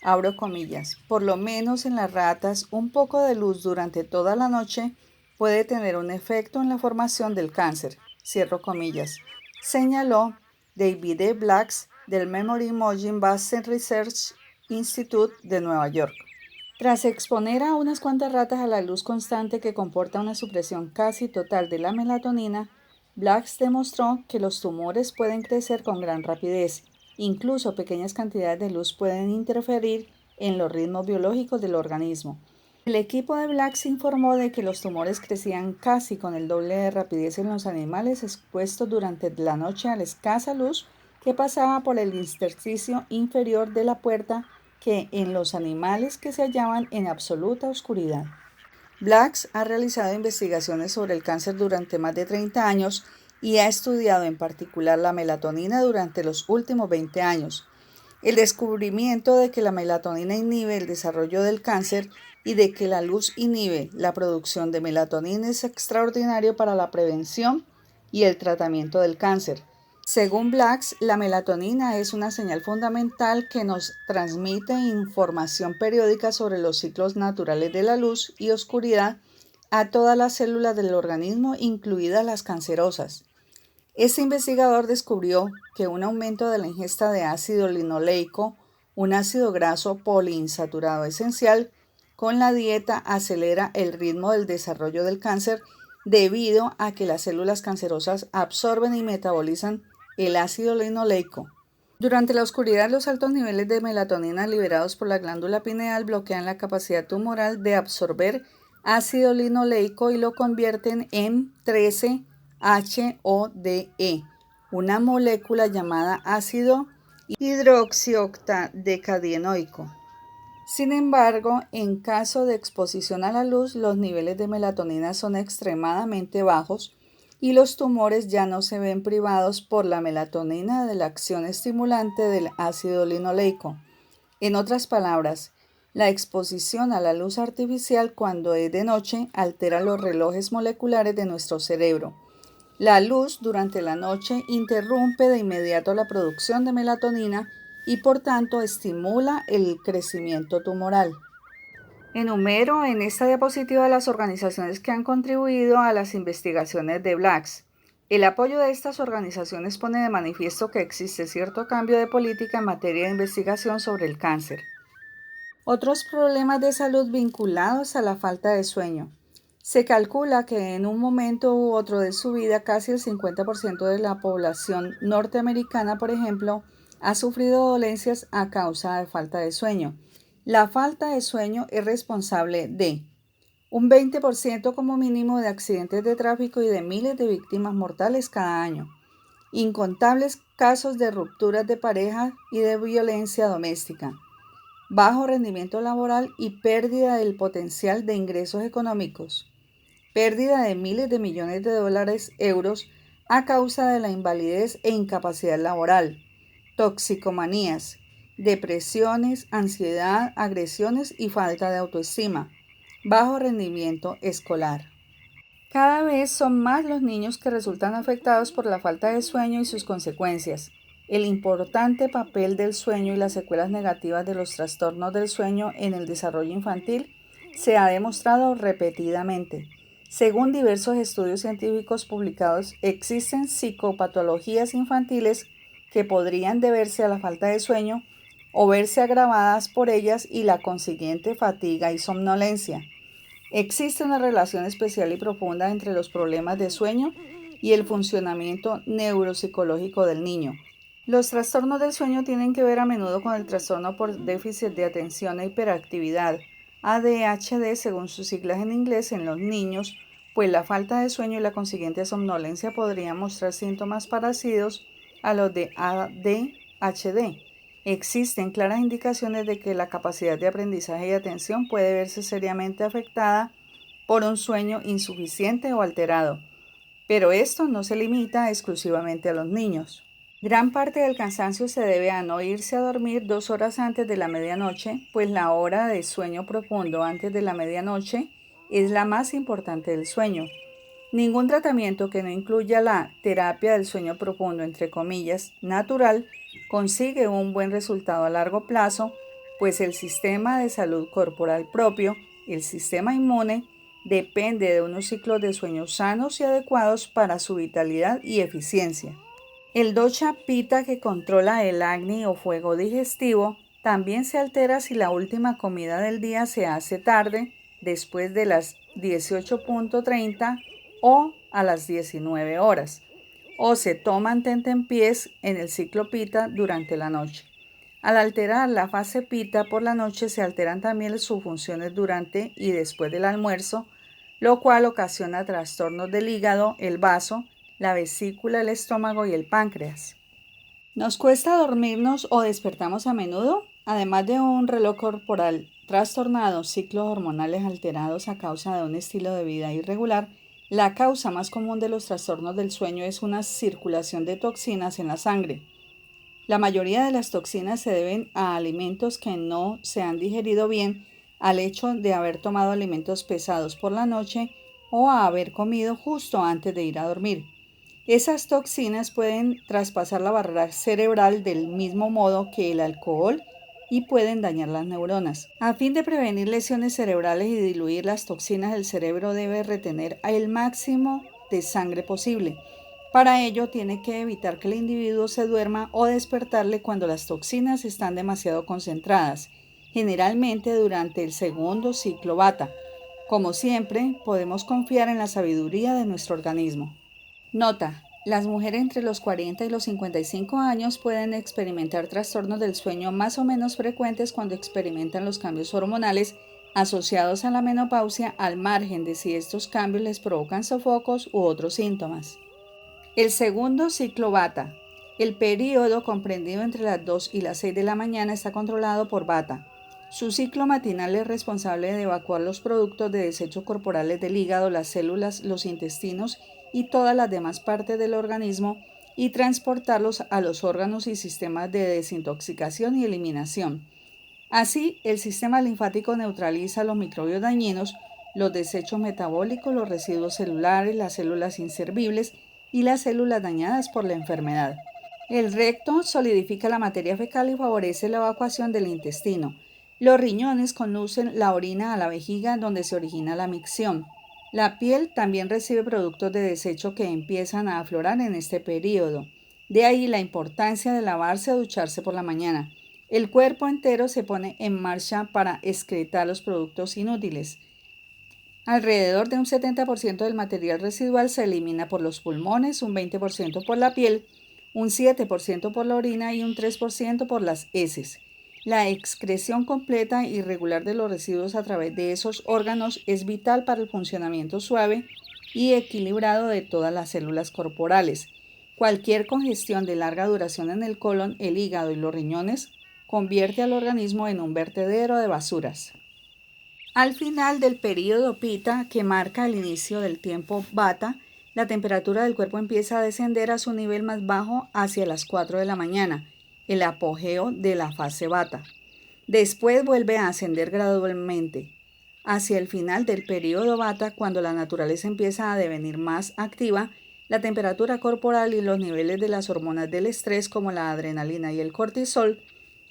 Abro comillas, por lo menos en las ratas, un poco de luz durante toda la noche puede tener un efecto en la formación del cáncer, cierro comillas, señaló David E. Blacks del Memory Imaging Based Research Institute de Nueva York. Tras exponer a unas cuantas ratas a la luz constante que comporta una supresión casi total de la melatonina, Blacks demostró que los tumores pueden crecer con gran rapidez. Incluso pequeñas cantidades de luz pueden interferir en los ritmos biológicos del organismo. El equipo de Blacks informó de que los tumores crecían casi con el doble de rapidez en los animales expuestos durante la noche a la escasa luz que pasaba por el intersticio inferior de la puerta que en los animales que se hallaban en absoluta oscuridad. Blacks ha realizado investigaciones sobre el cáncer durante más de 30 años y ha estudiado en particular la melatonina durante los últimos 20 años. El descubrimiento de que la melatonina inhibe el desarrollo del cáncer y de que la luz inhibe la producción de melatonina es extraordinario para la prevención y el tratamiento del cáncer. Según Blacks, la melatonina es una señal fundamental que nos transmite información periódica sobre los ciclos naturales de la luz y oscuridad a todas las células del organismo, incluidas las cancerosas. Este investigador descubrió que un aumento de la ingesta de ácido linoleico, un ácido graso poliinsaturado esencial, con la dieta acelera el ritmo del desarrollo del cáncer debido a que las células cancerosas absorben y metabolizan el ácido linoleico. Durante la oscuridad, los altos niveles de melatonina liberados por la glándula pineal bloquean la capacidad tumoral de absorber ácido linoleico y lo convierten en 13-HODE, una molécula llamada ácido hidroxioctadecadienoico. Sin embargo, en caso de exposición a la luz, los niveles de melatonina son extremadamente bajos y los tumores ya no se ven privados por la melatonina de la acción estimulante del ácido linoleico. En otras palabras, la exposición a la luz artificial cuando es de noche altera los relojes moleculares de nuestro cerebro. La luz durante la noche interrumpe de inmediato la producción de melatonina y por tanto estimula el crecimiento tumoral. Enumero en esta diapositiva las organizaciones que han contribuido a las investigaciones de Blacks. El apoyo de estas organizaciones pone de manifiesto que existe cierto cambio de política en materia de investigación sobre el cáncer. Otros problemas de salud vinculados a la falta de sueño. Se calcula que en un momento u otro de su vida casi el 50% de la población norteamericana, por ejemplo, ha sufrido dolencias a causa de falta de sueño. La falta de sueño es responsable de un 20% como mínimo de accidentes de tráfico y de miles de víctimas mortales cada año, incontables casos de rupturas de pareja y de violencia doméstica, bajo rendimiento laboral y pérdida del potencial de ingresos económicos, pérdida de miles de millones de dólares, euros, a causa de la invalidez e incapacidad laboral, toxicomanías, depresiones, ansiedad, agresiones y falta de autoestima, bajo rendimiento escolar. Cada vez son más los niños que resultan afectados por la falta de sueño y sus consecuencias. El importante papel del sueño y las secuelas negativas de los trastornos del sueño en el desarrollo infantil se ha demostrado repetidamente. Según diversos estudios científicos publicados, existen psicopatologías infantiles que podrían deberse a la falta de sueño o verse agravadas por ellas y la consiguiente fatiga y somnolencia. Existe una relación especial y profunda entre los problemas de sueño y el funcionamiento neuropsicológico del niño. Los trastornos del sueño tienen que ver a menudo con el trastorno por déficit de atención e hiperactividad, ADHD según sus siglas en inglés, en los niños, pues la falta de sueño y la consiguiente somnolencia podrían mostrar síntomas parecidos a los de ADHD. Existen claras indicaciones de que la capacidad de aprendizaje y atención puede verse seriamente afectada por un sueño insuficiente o alterado, pero esto no se limita exclusivamente a los niños. Gran parte del cansancio se debe a no irse a dormir 2 horas antes de la medianoche, pues la hora de sueño profundo antes de la medianoche es la más importante del sueño. Ningún tratamiento que no incluya la terapia del sueño profundo, entre comillas, natural, consigue un buen resultado a largo plazo, pues el sistema de salud corporal propio, el sistema inmune, depende de unos ciclos de sueño sanos y adecuados para su vitalidad y eficiencia. El dosha pitta, que controla el agni o fuego digestivo, también se altera si la última comida del día se hace tarde, después de las 18:30 o a las 19 horas, o se toman tentempiés en el ciclo Pitta durante la noche. Al alterar la fase Pitta por la noche se alteran también sus funciones durante y después del almuerzo, lo cual ocasiona trastornos del hígado, el vaso, la vesícula, el estómago y el páncreas. ¿Nos cuesta dormirnos o despertamos a menudo? Además de un reloj corporal trastornado, ciclos hormonales alterados a causa de un estilo de vida irregular, la causa más común de los trastornos del sueño es una circulación de toxinas en la sangre. La mayoría de las toxinas se deben a alimentos que no se han digerido bien, al hecho de haber tomado alimentos pesados por la noche o a haber comido justo antes de ir a dormir. Esas toxinas pueden traspasar la barrera cerebral del mismo modo que el alcohol y pueden dañar las neuronas. A fin de prevenir lesiones cerebrales y diluir las toxinas, el cerebro debe retener el máximo de sangre posible. Para ello, tiene que evitar que el individuo se duerma o despertarle cuando las toxinas están demasiado concentradas, generalmente durante el segundo ciclo Vata. Como siempre, podemos confiar en la sabiduría de nuestro organismo. Nota: las mujeres entre los 40 y los 55 años pueden experimentar trastornos del sueño más o menos frecuentes cuando experimentan los cambios hormonales asociados a la menopausia, al margen de si estos cambios les provocan sofocos u otros síntomas. El segundo ciclo Vata. El período comprendido entre las 2 y las 6 de la mañana está controlado por Vata. Su ciclo matinal es responsable de evacuar los productos de desecho corporales del hígado, las células, los intestinos y todas las demás partes del organismo y transportarlos a los órganos y sistemas de desintoxicación y eliminación. Así, el sistema linfático neutraliza los microbios dañinos, los desechos metabólicos, los residuos celulares, las células inservibles y las células dañadas por la enfermedad. El recto solidifica la materia fecal y favorece la evacuación del intestino. Los riñones conducen la orina a la vejiga, donde se origina la micción. La piel también recibe productos de desecho que empiezan a aflorar en este periodo. De ahí la importancia de lavarse o ducharse por la mañana. El cuerpo entero se pone en marcha para excretar los productos inútiles. Alrededor de un 70% del material residual se elimina por los pulmones, un 20% por la piel, un 7% por la orina y un 3% por las heces. La excreción completa y regular de los residuos a través de esos órganos es vital para el funcionamiento suave y equilibrado de todas las células corporales. Cualquier congestión de larga duración en el colon, el hígado y los riñones convierte al organismo en un vertedero de basuras. Al final del período Pita, que marca el inicio del tiempo Vata, la temperatura del cuerpo empieza a descender a su nivel más bajo hacia las 4 de la mañana, el apogeo de la fase Vata. Después vuelve a ascender gradualmente. Hacia el final del período Vata, cuando la naturaleza empieza a devenir más activa, la temperatura corporal y los niveles de las hormonas del estrés como la adrenalina y el cortisol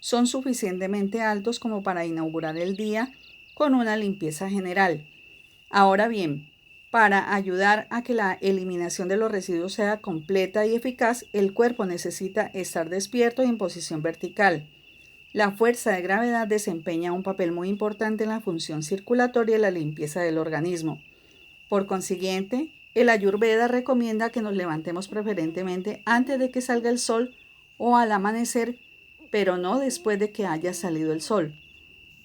son suficientemente altos como para inaugurar el día con una limpieza general. Ahora bien, para ayudar a que la eliminación de los residuos sea completa y eficaz, el cuerpo necesita estar despierto y en posición vertical. La fuerza de gravedad desempeña un papel muy importante en la función circulatoria y la limpieza del organismo. Por consiguiente, el Ayurveda recomienda que nos levantemos preferentemente antes de que salga el sol o al amanecer, pero no después de que haya salido el sol.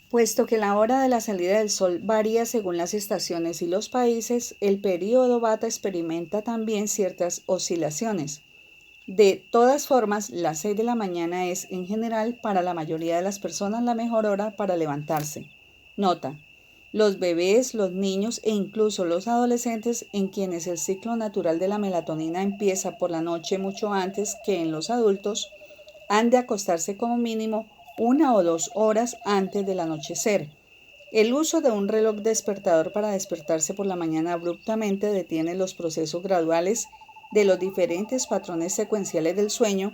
Puesto que la hora de la salida del sol varía según las estaciones y los países, el período Vata experimenta también ciertas oscilaciones. De todas formas, las 6 de la mañana es, en general, para la mayoría de las personas la mejor hora para levantarse. Nota: los bebés, los niños e incluso los adolescentes, en quienes el ciclo natural de la melatonina empieza por la noche mucho antes que en los adultos, han de acostarse como mínimo 1 o 2 horas antes del anochecer. El uso de un reloj despertador para despertarse por la mañana abruptamente detiene los procesos graduales de los diferentes patrones secuenciales del sueño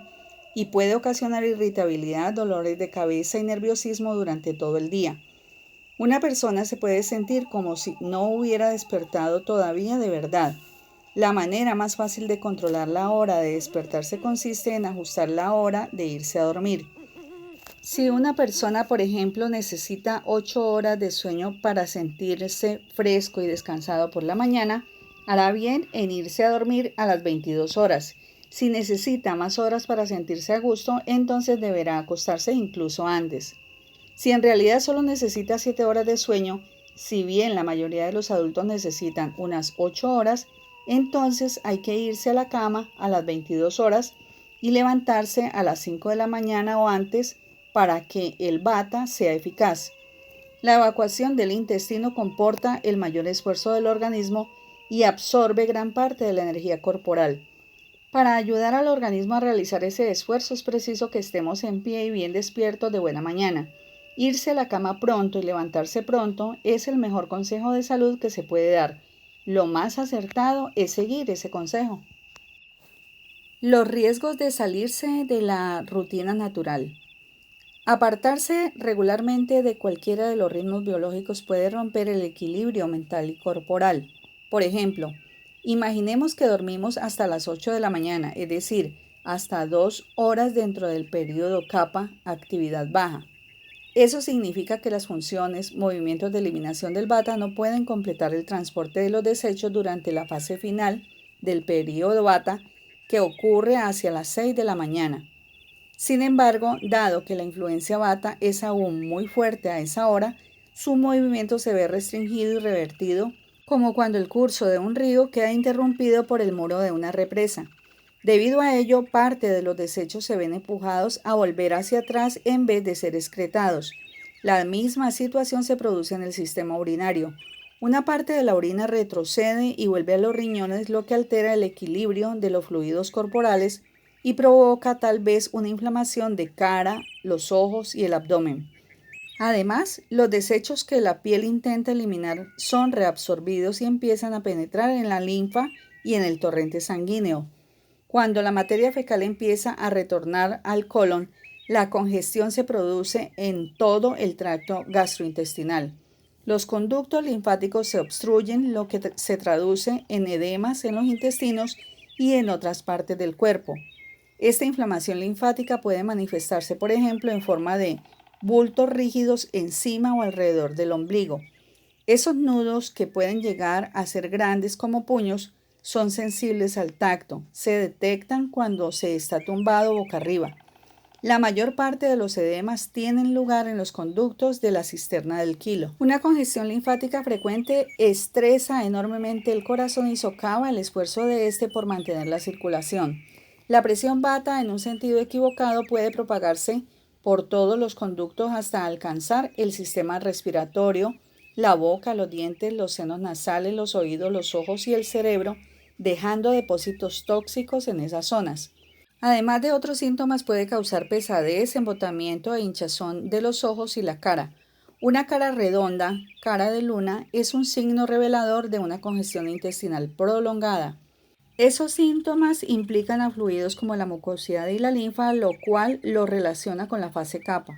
y puede ocasionar irritabilidad, dolores de cabeza y nerviosismo durante todo el día. Una persona se puede sentir como si no hubiera despertado todavía de verdad. La manera más fácil de controlar la hora de despertarse consiste en ajustar la hora de irse a dormir. Si una persona, por ejemplo, necesita 8 horas de sueño para sentirse fresco y descansado por la mañana, hará bien en irse a dormir a las 22 horas. Si necesita más horas para sentirse a gusto, entonces deberá acostarse incluso antes. Si en realidad solo necesita 7 horas de sueño, si bien la mayoría de los adultos necesitan unas 8 horas, entonces hay que irse a la cama a las 22 horas y levantarse a las 5 de la mañana o antes para que el Vata sea eficaz. La evacuación del intestino comporta el mayor esfuerzo del organismo y absorbe gran parte de la energía corporal. Para ayudar al organismo a realizar ese esfuerzo es preciso que estemos en pie y bien despiertos de buena mañana. Irse a la cama pronto y levantarse pronto es el mejor consejo de salud que se puede dar. Lo más acertado es seguir ese consejo. Los riesgos de salirse de la rutina natural. Apartarse regularmente de cualquiera de los ritmos biológicos puede romper el equilibrio mental y corporal. Por ejemplo, imaginemos que dormimos hasta las 8 de la mañana, es decir, hasta 2 horas dentro del periodo Kapha, actividad baja. Eso significa que las funciones, movimientos de eliminación del Vata no pueden completar el transporte de los desechos durante la fase final del periodo Vata, que ocurre hacia las 6 de la mañana. Sin embargo, dado que la influencia Vata es aún muy fuerte a esa hora, su movimiento se ve restringido y revertido, como cuando el curso de un río queda interrumpido por el muro de una represa. Debido a ello, parte de los desechos se ven empujados a volver hacia atrás en vez de ser excretados. La misma situación se produce en el sistema urinario. Una parte de la orina retrocede y vuelve a los riñones, lo que altera el equilibrio de los fluidos corporales y provoca tal vez una inflamación de cara, los ojos y el abdomen. Además, los desechos que la piel intenta eliminar son reabsorbidos y empiezan a penetrar en la linfa y en el torrente sanguíneo. Cuando la materia fecal empieza a retornar al colon, la congestión se produce en todo el tracto gastrointestinal. Los conductos linfáticos se obstruyen, lo que se traduce en edemas en los intestinos y en otras partes del cuerpo. Esta inflamación linfática puede manifestarse, por ejemplo, en forma de bultos rígidos encima o alrededor del ombligo. Esos nudos, que pueden llegar a ser grandes como puños, son sensibles al tacto. Se detectan cuando se está tumbado boca arriba. La mayor parte de los edemas tienen lugar en los conductos de la cisterna del quilo. Una congestión linfática frecuente estresa enormemente el corazón y socava el esfuerzo de este por mantener la circulación. La presión bata en un sentido equivocado puede propagarse por todos los conductos hasta alcanzar el sistema respiratorio, la boca, los dientes, los senos nasales, los oídos, los ojos y el cerebro, dejando depósitos tóxicos en esas zonas. Además de otros síntomas, puede causar pesadez, embotamiento e hinchazón de los ojos y la cara. Una cara redonda, cara de luna, es un signo revelador de una congestión intestinal prolongada. Esos síntomas implican a fluidos como la mucosidad y la linfa, lo cual lo relaciona con la fase kapha.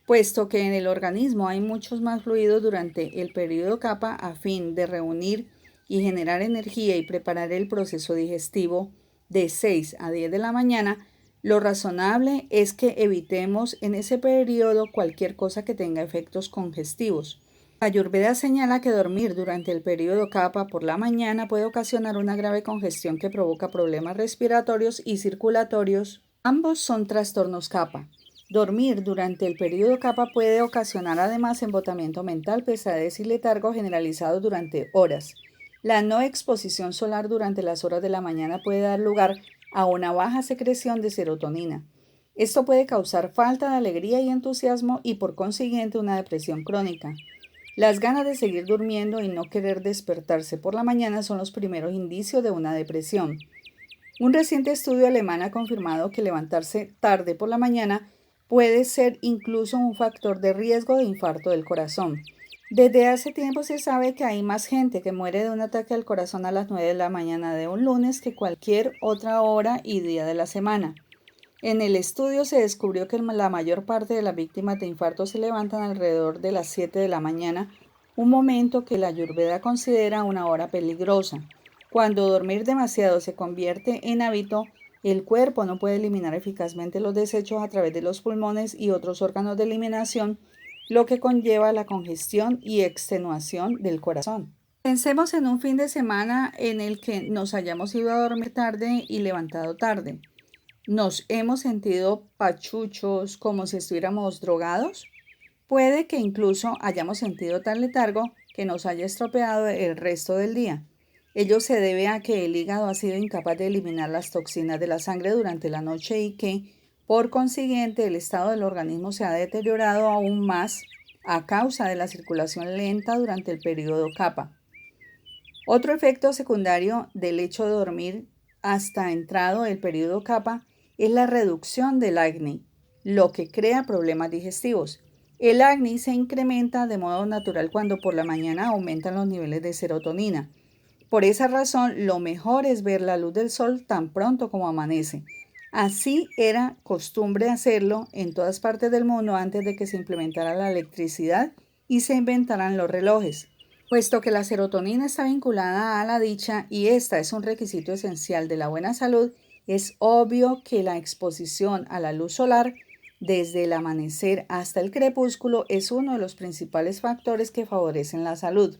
Puesto que en el organismo hay muchos más fluidos durante el periodo kapha a fin de reunir y generar energía y preparar el proceso digestivo de 6 a 10 de la mañana, lo razonable es que evitemos en ese periodo cualquier cosa que tenga efectos congestivos. La Ayurveda señala que dormir durante el periodo kapha por la mañana puede ocasionar una grave congestión que provoca problemas respiratorios y circulatorios. Ambos son trastornos kapha. Dormir durante el periodo kapha puede ocasionar además embotamiento mental, pesadez y letargo generalizado durante horas. La no exposición solar durante las horas de la mañana puede dar lugar a una baja secreción de serotonina. Esto puede causar falta de alegría y entusiasmo y por consiguiente una depresión crónica. Las ganas de seguir durmiendo y no querer despertarse por la mañana son los primeros indicios de una depresión. Un reciente estudio alemán ha confirmado que levantarse tarde por la mañana puede ser incluso un factor de riesgo de infarto del corazón. Desde hace tiempo se sabe que hay más gente que muere de un ataque al corazón a las 9 de la mañana de un lunes que cualquier otra hora y día de la semana. En el estudio se descubrió que la mayor parte de las víctimas de infarto se levantan alrededor de las 7 de la mañana, un momento que la Ayurveda considera una hora peligrosa. Cuando dormir demasiado se convierte en hábito, el cuerpo no puede eliminar eficazmente los desechos a través de los pulmones y otros órganos de eliminación, lo que conlleva la congestión y extenuación del corazón. Pensemos en un fin de semana en el que nos hayamos ido a dormir tarde y levantado tarde. ¿Nos hemos sentido pachuchos como si estuviéramos drogados? Puede que incluso hayamos sentido tal letargo que nos haya estropeado el resto del día. Ello se debe a que el hígado ha sido incapaz de eliminar las toxinas de la sangre durante la noche y que, por consiguiente, el estado del organismo se ha deteriorado aún más a causa de la circulación lenta durante el periodo kapha. Otro efecto secundario del hecho de dormir hasta entrado el periodo kapha es la reducción del acné, lo que crea problemas digestivos. El acné se incrementa de modo natural cuando por la mañana aumentan los niveles de serotonina. Por esa razón, lo mejor es ver la luz del sol tan pronto como amanece. Así era costumbre hacerlo en todas partes del mundo antes de que se implementara la electricidad y se inventaran los relojes. Puesto que la serotonina está vinculada a la dicha y esta es un requisito esencial de la buena salud, es obvio que la exposición a la luz solar desde el amanecer hasta el crepúsculo es uno de los principales factores que favorecen la salud.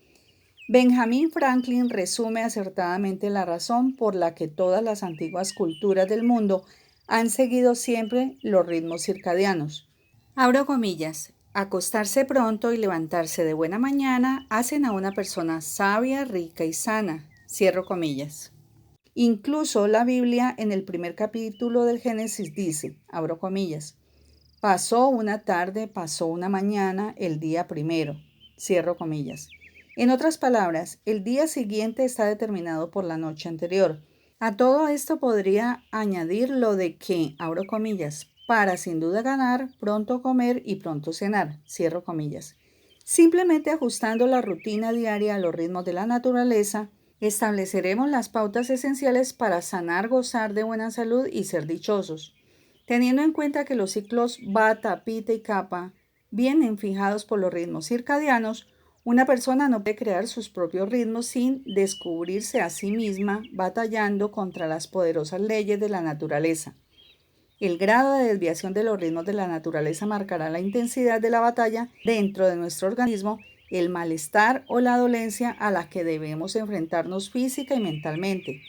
Benjamin Franklin resume acertadamente la razón por la que todas las antiguas culturas del mundo han seguido siempre los ritmos circadianos. Abro comillas. Acostarse pronto y levantarse de buena mañana hacen a una persona sabia, rica y sana. Cierro comillas. Incluso la Biblia en el primer capítulo del Génesis dice, abro comillas, pasó una tarde, pasó una mañana, el día primero. Cierro comillas. En otras palabras, el día siguiente está determinado por la noche anterior. A todo esto podría añadir lo de que, abro comillas, para sin duda ganar, pronto comer y pronto cenar, cierro comillas. Simplemente ajustando la rutina diaria a los ritmos de la naturaleza, estableceremos las pautas esenciales para sanar, gozar de buena salud y ser dichosos. Teniendo en cuenta que los ciclos Vata, Pitta y Kapha vienen fijados por los ritmos circadianos, una persona no puede crear sus propios ritmos sin descubrirse a sí misma batallando contra las poderosas leyes de la naturaleza. El grado de desviación de los ritmos de la naturaleza marcará la intensidad de la batalla dentro de nuestro organismo, el malestar o la dolencia a la que debemos enfrentarnos física y mentalmente.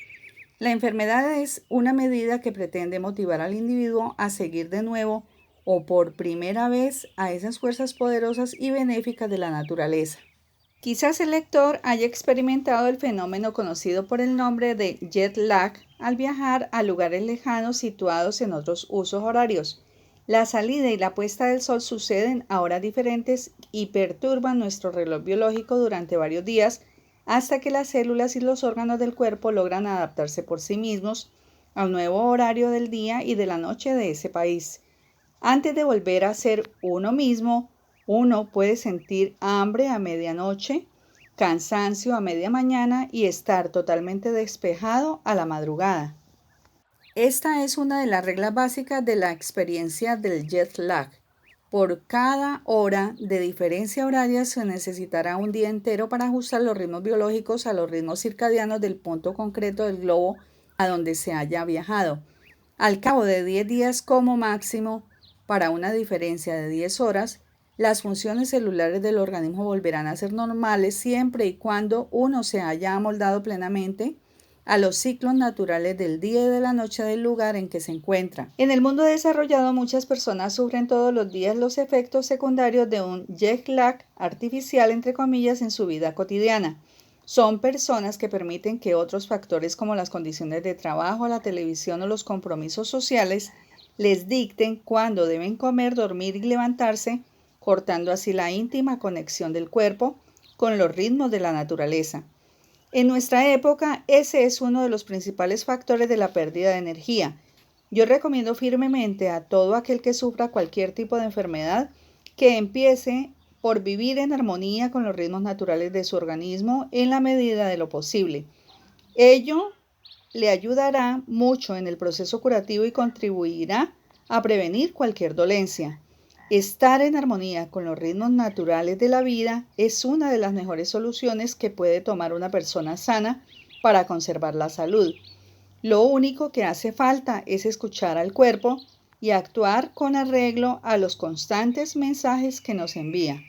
La enfermedad es una medida que pretende motivar al individuo a seguir de nuevo o por primera vez a esas fuerzas poderosas y benéficas de la naturaleza. Quizás el lector haya experimentado el fenómeno conocido por el nombre de jet lag al viajar a lugares lejanos situados en otros usos horarios. La salida y la puesta del sol suceden a horas diferentes y perturban nuestro reloj biológico durante varios días hasta que las células y los órganos del cuerpo logran adaptarse por sí mismos al nuevo horario del día y de la noche de ese país. Antes de volver a ser uno mismo, uno puede sentir hambre a medianoche, cansancio a media mañana y estar totalmente despejado a la madrugada. Esta es una de las reglas básicas de la experiencia del jet lag. Por cada hora de diferencia horaria se necesitará un día entero para ajustar los ritmos biológicos a los ritmos circadianos del punto concreto del globo a donde se haya viajado. Al cabo de 10 días como máximo, para una diferencia de 10 horas, las funciones celulares del organismo volverán a ser normales siempre y cuando uno se haya amoldado plenamente a los ciclos naturales del día y de la noche del lugar en que se encuentra. En el mundo desarrollado, muchas personas sufren todos los días los efectos secundarios de un jet lag artificial, entre comillas, en su vida cotidiana. Son personas que permiten que otros factores como las condiciones de trabajo, la televisión o los compromisos sociales les dicten cuándo deben comer, dormir y levantarse, cortando así la íntima conexión del cuerpo con los ritmos de la naturaleza. En nuestra época, ese es uno de los principales factores de la pérdida de energía. Yo recomiendo firmemente a todo aquel que sufra cualquier tipo de enfermedad que empiece por vivir en armonía con los ritmos naturales de su organismo en la medida de lo posible. Ello le ayudará mucho en el proceso curativo y contribuirá a prevenir cualquier dolencia. Estar en armonía con los ritmos naturales de la vida es una de las mejores soluciones que puede tomar una persona sana para conservar la salud. Lo único que hace falta es escuchar al cuerpo y actuar con arreglo a los constantes mensajes que nos envía.